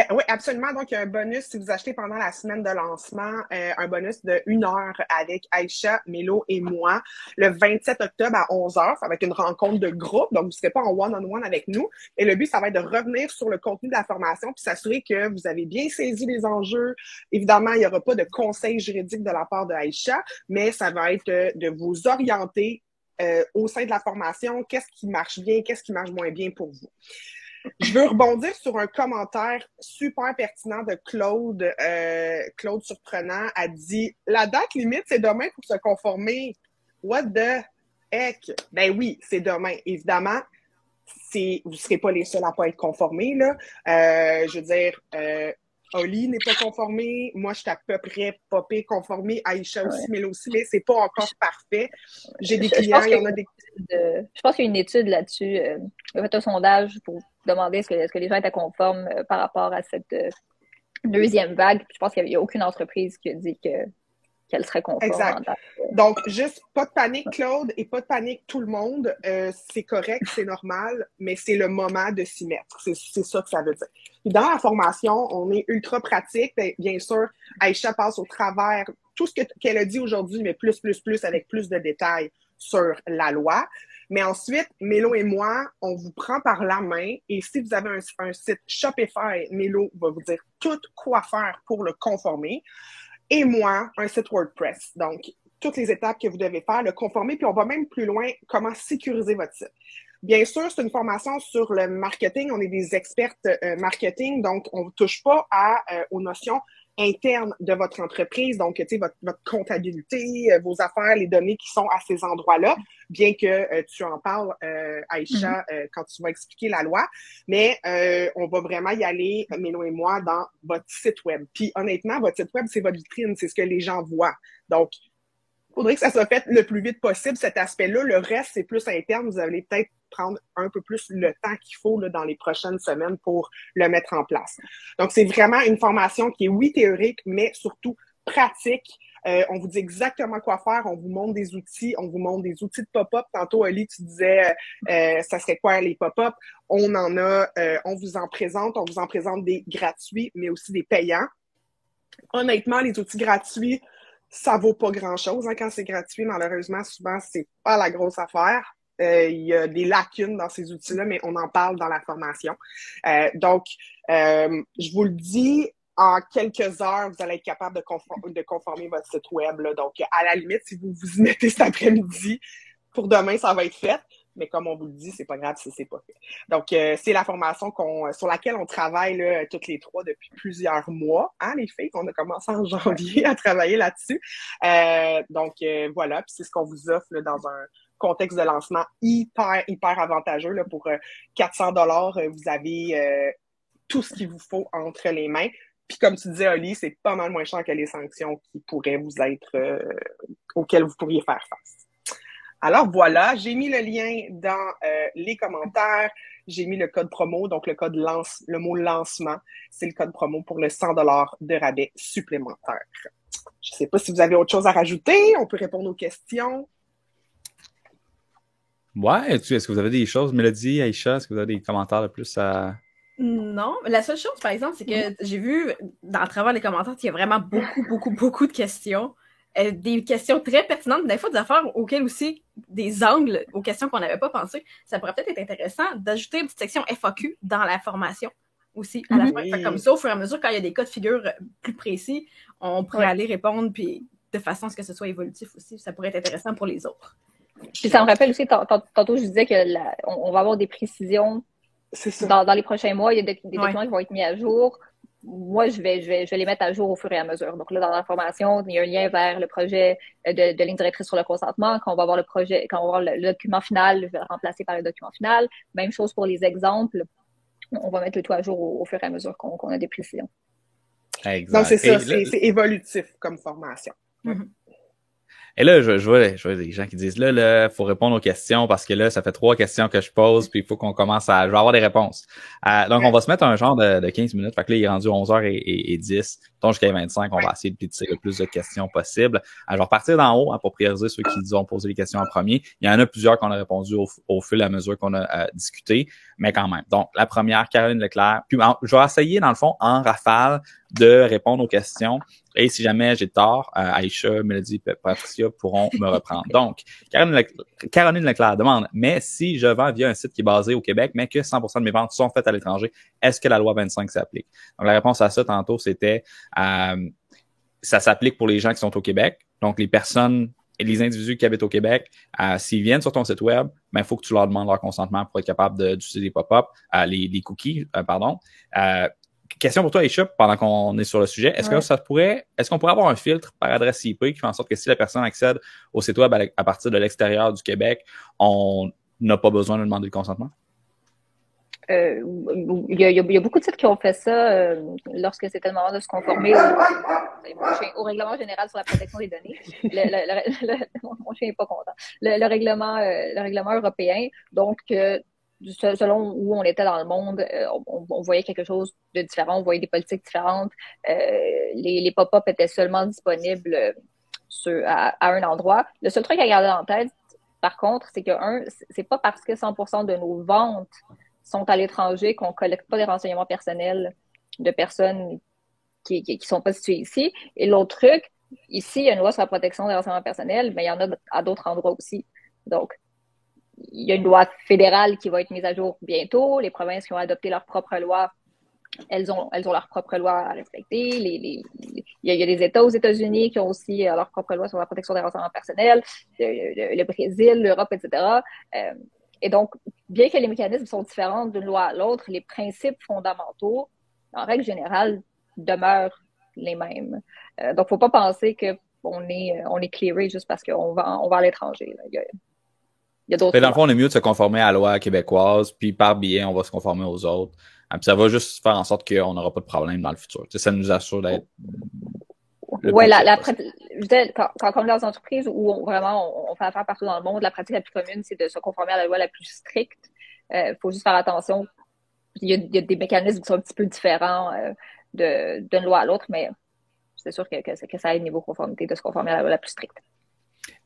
Oui, absolument. Donc, il y a un bonus si vous achetez pendant la semaine de lancement, un bonus de 1 heure avec Aïcha, Mélo et moi, le 27 octobre à 11 heures. Ça va être une rencontre de groupe, donc vous ne serez pas en one-on-one avec nous. Et le but, ça va être de revenir sur le contenu de la formation puis s'assurer que vous avez bien saisi les enjeux. Évidemment, il n'y aura pas de conseil juridique de la part de Aïcha, mais ça va être de vous orienter au sein de la formation, qu'est-ce qui marche bien, qu'est-ce qui marche moins bien pour vous. Je veux rebondir sur un commentaire super pertinent de Claude. Claude Surprenant a dit « La date limite, c'est demain pour se conformer. » What the heck? Ben oui, c'est demain. Évidemment, vous ne serez pas les seuls à pas être conformés, là. Je veux dire, Oli n'est pas conformé. Moi, je suis à peu près popé conformé. Aïcha aussi, Mélo aussi, mais c'est pas encore parfait. J'ai des clients, il y en a des... Je pense qu'il y a une étude là-dessus. On a fait un sondage pour demander est-ce que les gens étaient conformes par rapport à cette deuxième vague. Puis je pense qu'il n'y a aucune entreprise qui a dit qu'elle serait conforme. Exact. Donc, juste pas de panique, Claude, et pas de panique, tout le monde. C'est correct, c'est normal, mais c'est le moment de s'y mettre. C'est ça que ça veut dire. Puis dans la formation, on est ultra pratique. Bien sûr, Aïcha passe au travers tout ce qu'elle a dit aujourd'hui, mais plus, avec plus de détails sur la loi. Mais ensuite, Mélo et moi, on vous prend par la main et si vous avez un site Shopify, Mélo va vous dire tout quoi faire pour le conformer. Et moi, un site WordPress. Donc, toutes les étapes que vous devez faire, le conformer, puis on va même plus loin, comment sécuriser votre site. Bien sûr, c'est une formation sur le marketing. On est des expertes marketing, donc on ne touche pas aux notions internes de votre entreprise, donc tu sais votre comptabilité, vos affaires, les données qui sont à ces endroits-là, bien que tu en parles, Aïcha, quand tu vas expliquer la loi. Mais on va vraiment y aller, Mélo et moi, dans votre site web. Puis honnêtement, votre site web, c'est votre vitrine, c'est ce que les gens voient. Donc, il faudrait que ça soit fait le plus vite possible, cet aspect-là. Le reste, c'est plus interne. Vous allez peut-être prendre un peu plus le temps qu'il faut là, dans les prochaines semaines pour le mettre en place. Donc, c'est vraiment une formation qui est, oui, théorique, mais surtout pratique. On vous dit exactement quoi faire. On vous montre des outils. On vous montre des outils de pop-up. Tantôt, Oli, tu disais, ça serait quoi les pop-up? On en a, on vous en présente. On vous en présente des gratuits, mais aussi des payants. Honnêtement, les outils gratuits, ça vaut pas grand-chose. Quand c'est gratuit, malheureusement, souvent, c'est pas la grosse affaire. Il y a des lacunes dans ces outils-là, mais on en parle dans la formation. Donc, je vous le dis, en quelques heures, vous allez être capable de conformer votre site web. Là. Donc, à la limite, si vous vous y mettez cet après-midi, pour demain, ça va être fait. Mais comme on vous le dit, c'est pas grave si c'est pas fait. Donc, c'est la formation sur laquelle on travaille là, toutes les trois depuis plusieurs mois. Les filles, on a commencé en janvier à travailler là-dessus. Donc, voilà. Puis c'est ce qu'on vous offre là, dans un contexte de lancement hyper avantageux. Là, pour 400 $, vous avez tout ce qu'il vous faut entre les mains. Puis comme tu disais, Oli, c'est pas mal moins cher que les sanctions qui pourraient vous être auxquelles vous pourriez faire face. Alors voilà, j'ai mis le lien dans les commentaires. J'ai mis le code promo, donc le mot lancement, c'est le code promo pour le 100 $ de rabais supplémentaire. Je ne sais pas si vous avez autre chose à rajouter. On peut répondre aux questions. Ouais, est-ce que vous avez des choses, Mélodie, Aïcha, est-ce que vous avez des commentaires de plus à... Non, la seule chose, par exemple, c'est que j'ai vu, à travers les commentaires, qu'il y a vraiment beaucoup de questions. Des questions très pertinentes, des fois des affaires auxquelles aussi, des angles aux questions qu'on n'avait pas pensé. Ça pourrait peut-être être intéressant d'ajouter une petite section FAQ dans la formation aussi, à la fin. Fait comme ça, au fur et à mesure, quand il y a des cas de figure plus précis, on pourrait aller répondre, puis de façon à ce que ce soit évolutif aussi. Ça pourrait être intéressant pour les autres. Puis ça me rappelle aussi, tantôt je disais que on va avoir des précisions dans les prochains mois. Il y a des documents qui vont être mis à jour. Moi, je vais les mettre à jour au fur et à mesure. Donc là, dans la formation, il y a un lien vers le projet de ligne directrice sur le consentement. Quand on va voir le document final, je vais le remplacer par le document final. Même chose pour les exemples. On va mettre le tout à jour au fur et à mesure qu'on a des précisions. Exact. Donc, c'est ça, c'est évolutif comme formation. Mm-hmm. Et là, je vois des gens qui disent, là, faut répondre aux questions parce que là, ça fait 3 questions que je pose puis il faut qu'on commence je vais avoir des réponses. Donc, on va se mettre un genre de 15 minutes. Fait que là, il est rendu 11h10. Donc, jusqu'à 25, on va essayer de pitcher le plus de questions possible. Je vais repartir d'en haut pour prioriser ceux qui ont posé les questions en premier. Il y en a plusieurs qu'on a répondu au fil et à mesure qu'on a discuté, mais quand même. Donc, la première, Caroline Leclerc. Puis, je vais essayer, dans le fond, en rafale, de répondre aux questions. Et si jamais j'ai tort, Aïcha, Mélodie, Patricia pourront me reprendre. Donc, Caroline Leclerc demande, mais si je vends via un site qui est basé au Québec, mais que 100% de mes ventes sont faites à l'étranger, est-ce que la loi 25 s'applique? Donc, la réponse à ça, tantôt, c'était, ça s'applique pour les gens qui sont au Québec. Donc, les personnes et les individus qui habitent au Québec, s'ils viennent sur ton site web, il faut que tu leur demandes leur consentement pour être capable d'utiliser les pop-up, les cookies, pardon. Question pour toi, Aïcha, pendant qu'on est sur le sujet. Est-ce qu'on pourrait avoir un filtre par adresse IP qui fait en sorte que si la personne accède au site web à partir de l'extérieur du Québec, on n'a pas besoin de demander le consentement? Il y a beaucoup de sites qui ont fait ça lorsque c'était le moment de se conformer au règlement général sur la protection des données. Mon chien n'est pas content. Le règlement européen. Donc, selon où on était dans le monde, on voyait quelque chose de différent, on voyait des politiques différentes. Les pop-up étaient seulement disponibles à un endroit. Le seul truc à garder en tête, par contre, c'est que c'est pas parce que 100% de nos ventes sont à l'étranger qu'on collecte pas des renseignements personnels de personnes qui sont pas situées ici. Et l'autre truc, ici, il y a une loi sur la protection des renseignements personnels, mais il y en a à d'autres endroits aussi. Donc, il y a une loi fédérale qui va être mise à jour bientôt. Les provinces qui ont adopté leur propre loi, elles ont leur propre loi à respecter. Il y a des États aux États-Unis qui ont aussi leur propre loi sur la protection des renseignements personnels, le Brésil, l'Europe, etc. Et donc, bien que les mécanismes sont différents d'une loi à l'autre, les principes fondamentaux, en règle générale, demeurent les mêmes. Donc, faut pas penser qu'on est clearé juste parce qu'on va à l'étranger. Il y a d'autres. Dans le fond, on est mieux de se conformer à la loi québécoise, puis par biais, on va se conformer aux autres. Puis ça va juste faire en sorte qu'on n'aura pas de problème dans le futur. Ça nous assure d'être... Oui, quand on est dans une entreprise où on fait affaire partout dans le monde, la pratique la plus commune, c'est de se conformer à la loi la plus stricte. Faut juste faire attention. Il y a des mécanismes qui sont un petit peu différents d'une loi à l'autre, mais c'est sûr que ça aide niveau conformité de se conformer à la loi la plus stricte.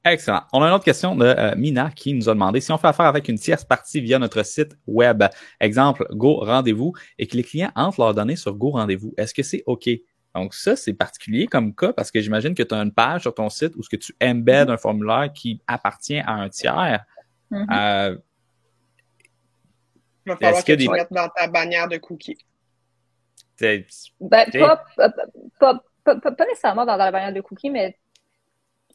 Excellent. On a une autre question de Mina qui nous a demandé si on fait affaire avec une tierce partie via notre site web, exemple Go Rendez-vous, et que les clients entrent leurs données sur Go Rendez-vous. Est-ce que c'est OK? Donc ça, c'est particulier comme cas parce que j'imagine que tu as une page sur ton site où ce que tu embeds un formulaire qui appartient à un tiers. Il va falloir que tu mettes dans ta bannière de cookies. Ben, pas nécessairement dans la bannière de cookies, mais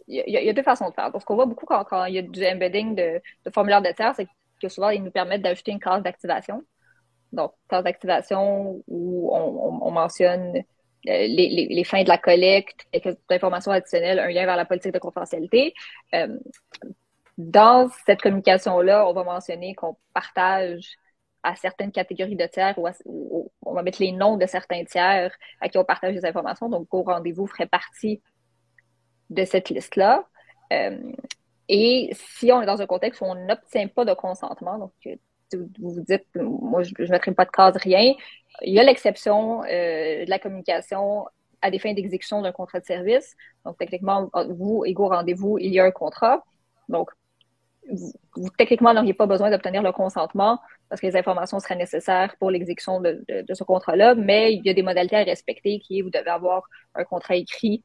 il y a deux façons de faire. Donc, ce qu'on voit beaucoup quand il y a du embedding de formulaires de tiers, c'est que souvent, ils nous permettent d'ajouter une case d'activation. Donc, case d'activation où on mentionne les fins de la collecte, quelques informations additionnelles, un lien vers la politique de confidentialité. Dans cette communication-là, on va mentionner qu'on partage à certaines catégories de tiers ou on va mettre les noms de certains tiers à qui on partage des informations. Donc, Go Rendez-vous ferait partie de cette liste-là. Et si on est dans un contexte où on n'obtient pas de consentement, donc vous vous dites, moi, je ne mettrai pas de case, rien, il y a l'exception de la communication à des fins d'exécution d'un contrat de service. Donc, techniquement, vous et Go Rendez-vous, il y a un contrat. Donc, vous techniquement, n'auriez pas besoin d'obtenir le consentement parce que les informations seraient nécessaires pour l'exécution de ce contrat-là, mais il y a des modalités à respecter qui est, vous devez avoir un contrat écrit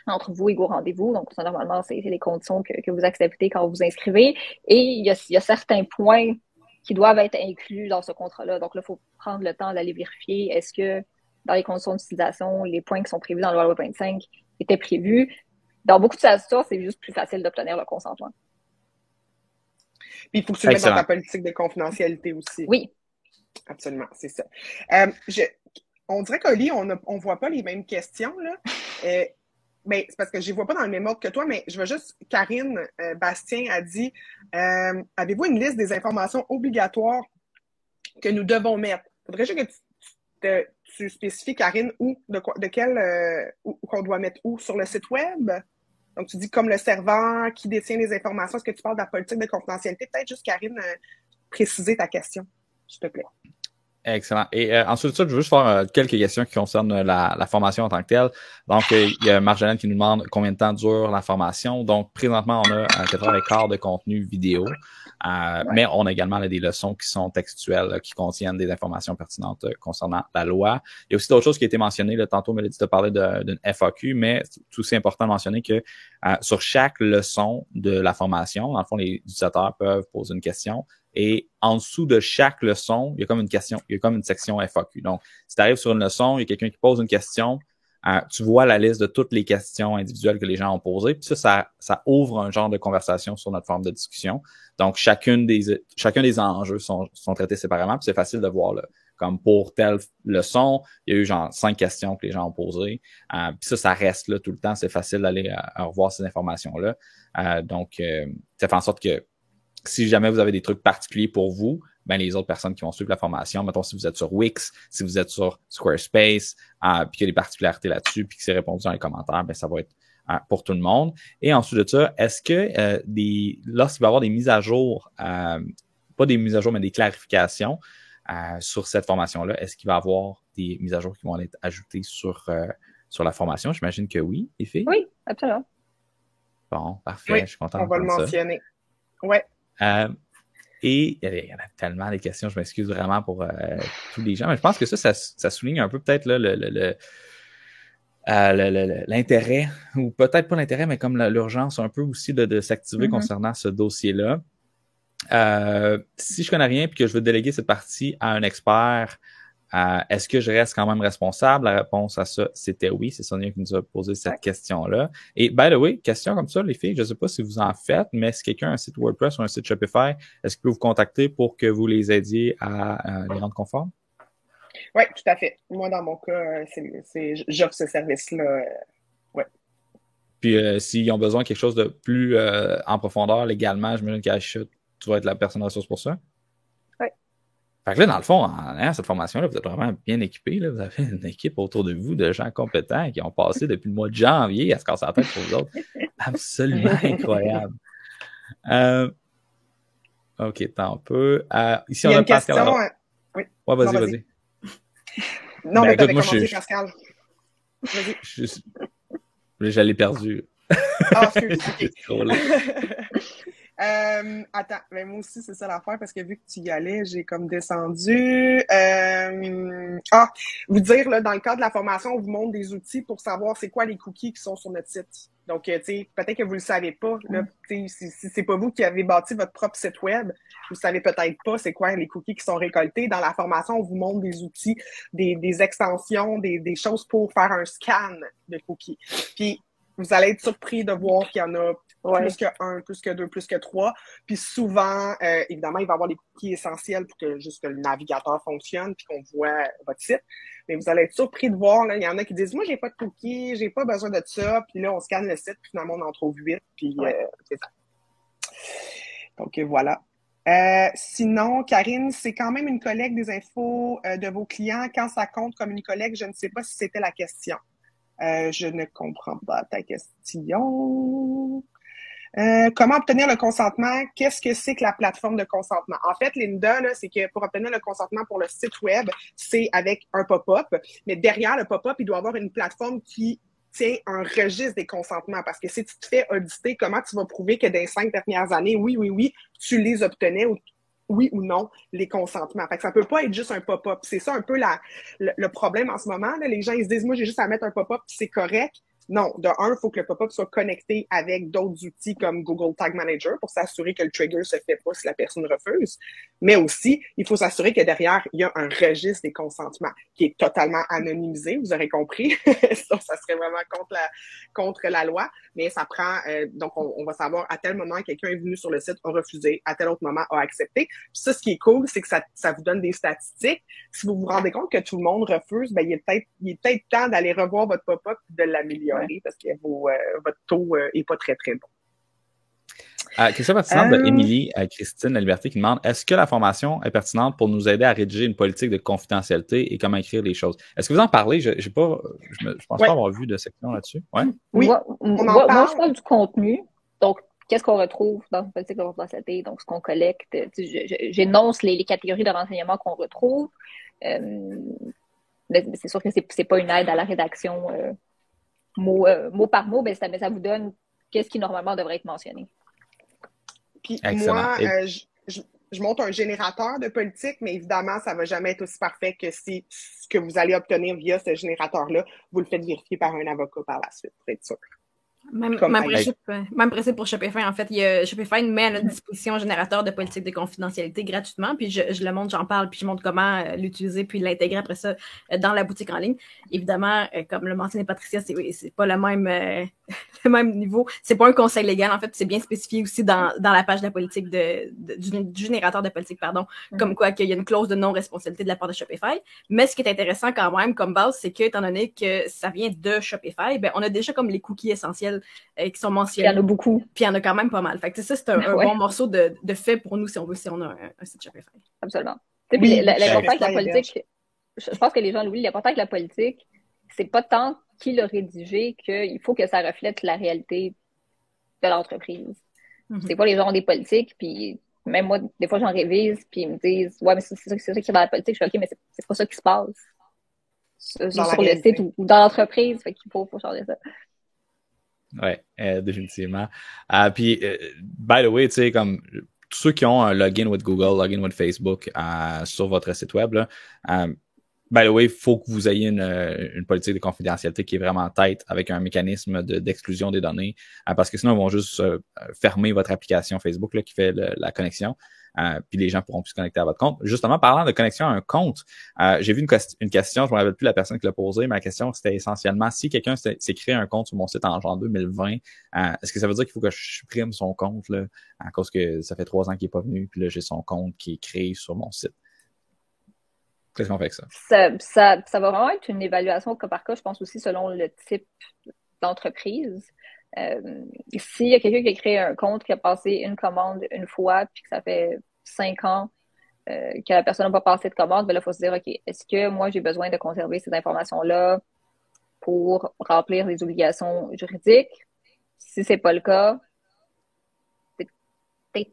entre vous et Go Rendez-vous. Donc, ça, normalement, c'est les conditions que vous acceptez quand vous vous inscrivez. Et il y a certains points qui doivent être inclus dans ce contrat-là. Donc là, il faut prendre le temps d'aller vérifier est-ce que dans les conditions d'utilisation, les points qui sont prévus dans la loi 25 étaient prévus. Dans beaucoup de situations, c'est juste plus facile d'obtenir le consentement. Puis il faut que tu le mettes dans ta politique de confidentialité aussi. Oui. Absolument, c'est ça. On dirait qu'Oli, on ne voit pas les mêmes questions, là. Ben, c'est parce que je ne les vois pas dans le même ordre que toi, mais je veux juste, Karine Bastien a dit, avez-vous une liste des informations obligatoires que nous devons mettre? Faudrait juste que tu spécifies, Karine, qu'on doit mettre où? Sur le site web? Donc, tu dis comme le serveur qui détient les informations. Est-ce que tu parles de la politique de confidentialité? Peut-être juste, Karine, préciser ta question, s'il te plaît. Excellent. Et ensuite de ça, je veux juste faire quelques questions qui concernent la formation en tant que telle. Donc, il y a Marjolaine qui nous demande combien de temps dure la formation. Donc, présentement, on a 4h15 de contenu vidéo, mais on a également des leçons qui sont textuelles, qui contiennent des informations pertinentes concernant la loi. Il y a aussi d'autres choses qui ont été mentionnées. Là, tantôt, Mélodie t'a parlé d'une FAQ, mais c'est aussi important de mentionner que sur chaque leçon de la formation, dans le fond, les utilisateurs peuvent poser une question. Et en dessous de chaque leçon, il y a comme une question, il y a comme une section FAQ. Donc, si tu arrives sur une leçon, il y a quelqu'un qui pose une question, tu vois la liste de toutes les questions individuelles que les gens ont posées. Puis ça ouvre un genre de conversation sur notre forme de discussion. Donc, chacun des enjeux sont traités séparément. Puis c'est facile de voir, là, comme pour telle leçon, il y a eu genre 5 questions que les gens ont posées. Puis ça reste là tout le temps. C'est facile d'aller revoir ces informations-là. Donc, ça fait en sorte que si jamais vous avez des trucs particuliers pour vous, ben les autres personnes qui vont suivre la formation, mettons si vous êtes sur Wix, si vous êtes sur Squarespace, puis qu'il y a des particularités là-dessus, puis que c'est répondu dans les commentaires, ben ça va être pour tout le monde. Et ensuite de ça, est-ce que lorsqu'il va y avoir des mises à jour, pas des mises à jour, mais des clarifications sur cette formation-là, est-ce qu'il va y avoir des mises à jour qui vont être ajoutées sur la formation? J'imagine que oui, les filles? Oui, absolument. Bon, parfait, oui, je suis content on va le mentionner. Oui. Et il y en a tellement des questions, je m'excuse vraiment pour tous les gens, mais je pense que ça souligne un peu peut-être là, l'intérêt, ou peut-être pas l'intérêt, mais comme l'urgence un peu aussi de s'activer concernant ce dossier-là. Si je connais rien puis que je veux déléguer cette partie à un expert, est-ce que je reste quand même responsable? La réponse à ça, c'était oui. C'est Sonia qui nous a posé cette question-là. Et by the way, question comme ça, les filles, je ne sais pas si vous en faites, mais si quelqu'un a un site WordPress ou un site Shopify, est-ce qu'il peut vous contacter pour que vous les aidiez à les rendre conformes? Oui, tout à fait. Moi, dans mon cas, j'offre ce service-là. Ouais. Puis, s'ils ont besoin de quelque chose de plus en profondeur légalement, j'imagine qu'à Chute, tu vas être la personne ressource pour ça? Fait que là, dans le fond, en ayant cette formation-là, vous êtes vraiment bien équipés. Là. Vous avez une équipe autour de vous de gens compétents qui ont passé depuis le mois de janvier à se casser la tête pour vous autres. Absolument incroyable. OK, tant peu. Ici, on a Pascal. Question, oui. Ouais, vas-y. Non, mais t'avais commencé, Pascal. Vas-y. Je l'ai perdu. Ah, excuse, J'ai ok. scrollé. Attends, mais moi aussi, c'est ça l'affaire, parce que vu que tu y allais, j'ai comme descendu. Vous dire, là, dans le cadre de la formation, on vous montre des outils pour savoir c'est quoi les cookies qui sont sur notre site. Donc, tu sais, peut-être que vous le savez pas, là, tu sais, si c'est pas vous qui avez bâti votre propre site web, vous savez peut-être pas c'est quoi les cookies qui sont récoltés. Dans la formation, on vous montre des outils, des extensions, des choses pour faire un scan de cookies. Puis, vous allez être surpris de voir qu'il y en a plus que un, plus que deux, plus que trois. Puis souvent, évidemment, il va y avoir les cookies essentiels pour que juste que le navigateur fonctionne puis qu'on voit votre site. Mais vous allez être surpris de voir, là, il y en a qui disent, moi, j'ai pas de cookies, j'ai pas besoin de ça. Puis là, on scanne le site, puis finalement, on en trouve 8. Puis c'est ça. Donc, voilà. Sinon, Karine, c'est quand même une collecte des infos de vos clients. Quand ça compte comme une collecte, je ne sais pas si c'était la question. Je ne comprends pas ta question. Comment obtenir le consentement? Qu'est-ce que c'est que la plateforme de consentement? En fait, Linda, là, c'est que pour obtenir le consentement pour le site web, c'est avec un pop-up. Mais derrière le pop-up, il doit y avoir une plateforme qui tient un registre des consentements. Parce que si tu te fais auditer, comment tu vas prouver que dans les 5 dernières années, oui, tu les obtenais ou oui ou non, les consentements. Fait que ça peut pas être juste un pop-up. C'est ça un peu le problème en ce moment. Là. Les gens, ils se disent, moi, j'ai juste à mettre un pop-up, c'est correct. Non, de un, il faut que le pop-up soit connecté avec d'autres outils comme Google Tag Manager pour s'assurer que le trigger se fait pas si la personne refuse. Mais aussi, il faut s'assurer que derrière, il y a un registre des consentements qui est totalement anonymisé, vous aurez compris. Ça serait vraiment contre la loi. Mais ça prend, donc on va savoir à tel moment quelqu'un est venu sur le site, a refusé, à tel autre moment a accepté. Puis ça, ce qui est cool, c'est que ça vous donne des statistiques. Si vous vous rendez compte que tout le monde refuse, ben il est peut-être temps d'aller revoir votre pop-up et de l'améliorer parce que votre taux est pas très, très bon. Question pertinente de Émilie Christine La Liberté qui demande est-ce que la formation est pertinente pour nous aider à rédiger une politique de confidentialité et comment écrire les choses? Est-ce que vous en parlez? Je pense pas avoir vu de section là-dessus. Ouais? Oui, moi, je parle du contenu. Donc, qu'est-ce qu'on retrouve dans une politique de confidentialité? Donc, ce qu'on collecte. J'énonce les catégories de renseignements qu'on retrouve. Mais c'est sûr que c'est pas une aide à la rédaction mot par mot, mais ça vous donne qu'est-ce qui normalement devrait être mentionné. Puis moi, je monte un générateur de politique, mais évidemment, ça ne va jamais être aussi parfait que si ce que vous allez obtenir via ce générateur-là, vous le faites vérifier par un avocat par la suite, pour être sûr. Même principe pour Shopify. En fait, Shopify met à notre disposition un générateur de politique de confidentialité gratuitement, puis je le montre, j'en parle, puis je montre comment l'utiliser, puis l'intégrer après ça dans la boutique en ligne. Évidemment, comme le mentionnait Patricia, c'est pas le même le même niveau. C'est pas un conseil légal, en fait, c'est bien spécifié aussi dans la page de la politique du générateur de politique, comme quoi qu'il y a une clause de non-responsabilité de la part de Shopify. Mais ce qui est intéressant quand même comme base, c'est que, étant donné que ça vient de Shopify, ben on a déjà comme les cookies essentiels qui sont mentionnés. Il y en a beaucoup. Puis il y en a quand même pas mal. Fait que ça, c'est un bon morceau de fait pour nous si on a un site Shopify. Absolument. Oui, l'important avec la politique, je pense que les gens l'oublient, l'important avec la politique, c'est pas tant qui l'a rédigé qu'il faut que ça reflète la réalité de l'entreprise. Mm-hmm. C'est pas les gens ont des politiques, puis même moi, des fois, j'en révise, puis ils me disent « Ouais, mais c'est ça qui est dans la politique. » Je fais « OK, mais c'est pas ça qui se passe sur le site ou dans l'entreprise. » Fait qu'il faut changer ça. Ouais, définitivement. Puis, by the way, tu sais, comme tous ceux qui ont un login with Google, login with Facebook sur votre site web, là, by the way, il faut que vous ayez une politique de confidentialité qui est vraiment en tête avec un mécanisme d'exclusion des données, parce que sinon, ils vont juste fermer votre application Facebook là, qui fait la connexion. Puis les gens pourront plus se connecter à votre compte. Justement, parlant de connexion à un compte, j'ai vu une question, je ne me rappelle plus la personne qui l'a posée, mais la question, c'était essentiellement, si quelqu'un s'est créé un compte sur mon site en genre 2020, est-ce que ça veut dire qu'il faut que je supprime son compte là, à cause que ça fait 3 ans qu'il n'est pas venu, puis là, j'ai son compte qui est créé sur mon site? Qu'est-ce qu'on fait avec ça? Ça va vraiment être une évaluation au cas par cas, je pense aussi selon le type d'entreprise. S'il y a quelqu'un qui a créé un compte, qui a passé une commande une fois, puis que ça fait 5 ans que la personne n'a pas passé de commande, ben là, il faut se dire, OK, est-ce que moi, j'ai besoin de conserver ces informations-là pour remplir les obligations juridiques? Si c'est pas le cas,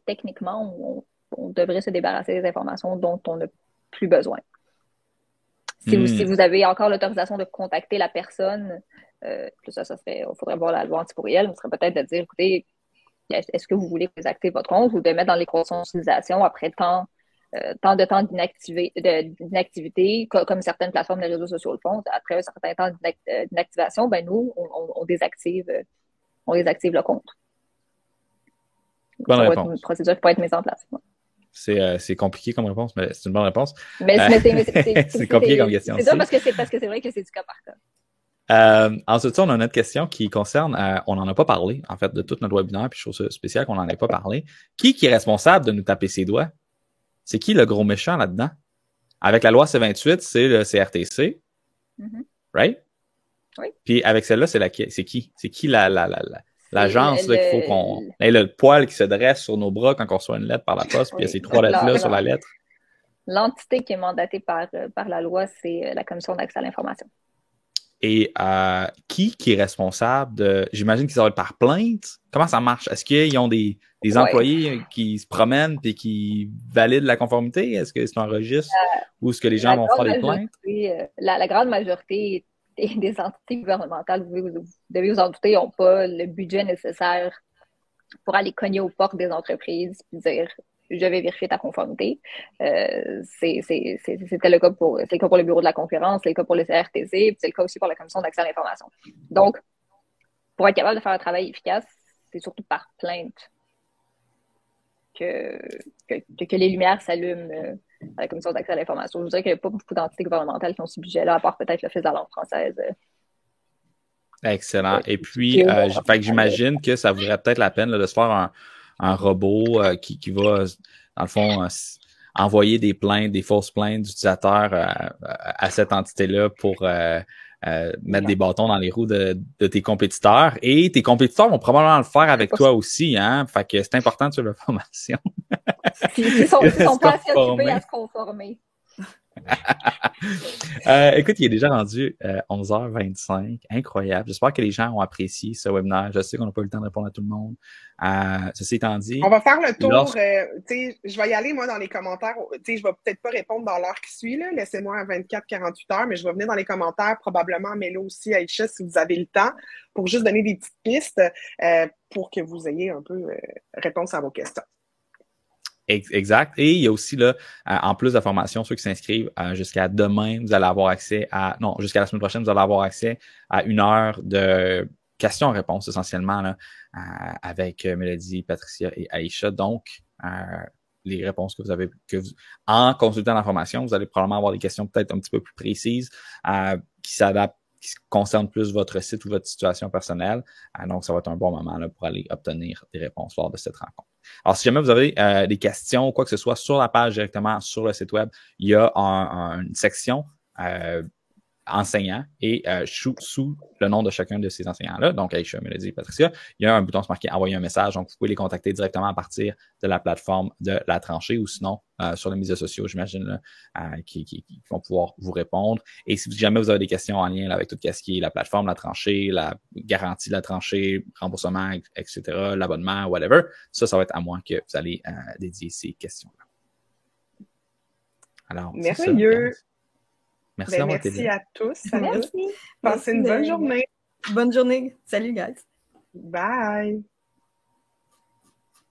techniquement, on devrait se débarrasser des informations dont on n'a plus besoin. Si vous avez encore l'autorisation de contacter la personne, ça serait, il faudrait voir la loi anti-pourriel, ce serait peut-être de dire, écoutez, est-ce que vous voulez désactiver votre compte ou de mettre dans les conditions d'utilisation après tant de temps d'inactivité, comme certaines plateformes des réseaux sociaux le font, après un certain temps d'inactivation, ben nous, on désactive le compte. Bonne ça va réponse. être une procédure qui peut être mise en place. C'est compliqué comme réponse, mais c'est une bonne réponse. Mais c'est compliqué comme question. C'est ça parce que c'est vrai que c'est du cas par cas. Ensuite, on a une autre question qui concerne, on n'en a pas parlé, en fait, de tout notre webinaire, puis je trouve ça spécial qu'on n'en ait pas parlé. Qui est responsable de nous taper ses doigts? C'est qui le gros méchant là-dedans? Avec la loi C-28, c'est le CRTC. Right? Oui. Puis avec celle-là, c'est qui? C'est qui l'agence là, qu'il faut qu'on... le poil qui se dresse sur nos bras quand on reçoit une lettre par la poste, puis il y a ces 3 lettres-là sur la lettre. L'entité qui est mandatée par la loi, c'est la Commission d'accès à l'information. Et qui est responsable de... J'imagine qu'ils sont par plainte. Comment ça marche? Est-ce qu'ils ont des employés qui se promènent et qui valident la conformité? Est-ce que c'est un registre ou est-ce que les gens vont faire des plaintes? La grande majorité des entités gouvernementales, vous devez vous en douter, n'ont pas le budget nécessaire pour aller cogner aux portes des entreprises et dire je vais vérifier ta conformité. C'était le cas pour le Bureau de la concurrence, c'est le cas pour le CRTC, puis c'est le cas aussi pour la Commission d'accès à l'information. Donc, pour être capable de faire un travail efficace, c'est surtout par plainte que les lumières s'allument à la Commission d'accès à l'information. Je vous dirais qu'il n'y a pas beaucoup d'entités gouvernementales qui ont ce budget-là, à part peut-être l'Office de la langue française. Excellent. Et puis, fait que j'imagine que ça vaudrait peut-être la peine là, de se faire un robot qui va, dans le fond, envoyer des plaintes, des fausses plaintes d'utilisateurs à cette entité-là pour mettre des bâtons dans les roues de tes compétiteurs. Et tes compétiteurs vont probablement le faire avec toi aussi, hein. Fait que c'est important de suivre la formation. Ils sont pas assez occupés à se conformer. Écoute, il est déjà rendu 11h25. Incroyable. J'espère que les gens ont apprécié ce webinaire. Je sais qu'on n'a pas eu le temps de répondre à tout le monde. Ceci étant dit... On va faire le tour. Je vais y aller, moi, dans les commentaires. Je vais peut-être pas répondre dans l'heure qui suit. Laissez-moi à 24-48 heures, mais je vais venir dans les commentaires, probablement Mélo aussi, Aïcha, si vous avez le temps, pour juste donner des petites pistes pour que vous ayez un peu réponse à vos questions. Exact. Et il y a aussi, là, en plus de la formation, ceux qui s'inscrivent jusqu'à demain, vous allez avoir accès jusqu'à la semaine prochaine, vous allez avoir accès à 1 heure de questions-réponses essentiellement là, avec Mélodie, Patricia et Aïcha. Donc, les réponses que vous avez, en consultant la formation, vous allez probablement avoir des questions peut-être un petit peu plus précises qui s'adaptent, qui concernent plus votre site ou votre situation personnelle. Donc, ça va être un bon moment là, pour aller obtenir des réponses lors de cette rencontre. Alors, si jamais vous avez des questions ou quoi que ce soit sur la page directement sur le site web, il y a une section enseignants et sous le nom de chacun de ces enseignants-là, donc Aïcha, Mélodie et Patricia, il y a un bouton marqué envoyer un message, donc vous pouvez les contacter directement à partir de la plateforme de La Tranchée ou sinon sur les médias sociaux, j'imagine, qui vont pouvoir vous répondre. Et si jamais vous avez des questions en lien là, avec tout ce qui est la plateforme, La Tranchée, la garantie de La Tranchée, remboursement, etc., l'abonnement, whatever, ça va être à moi que vous allez dédier ces questions-là. Alors, merveilleux. Merci d'avoir été merci là. à tous. Merci. Passez une bonne journée. Bonne journée. Salut, guys. Bye.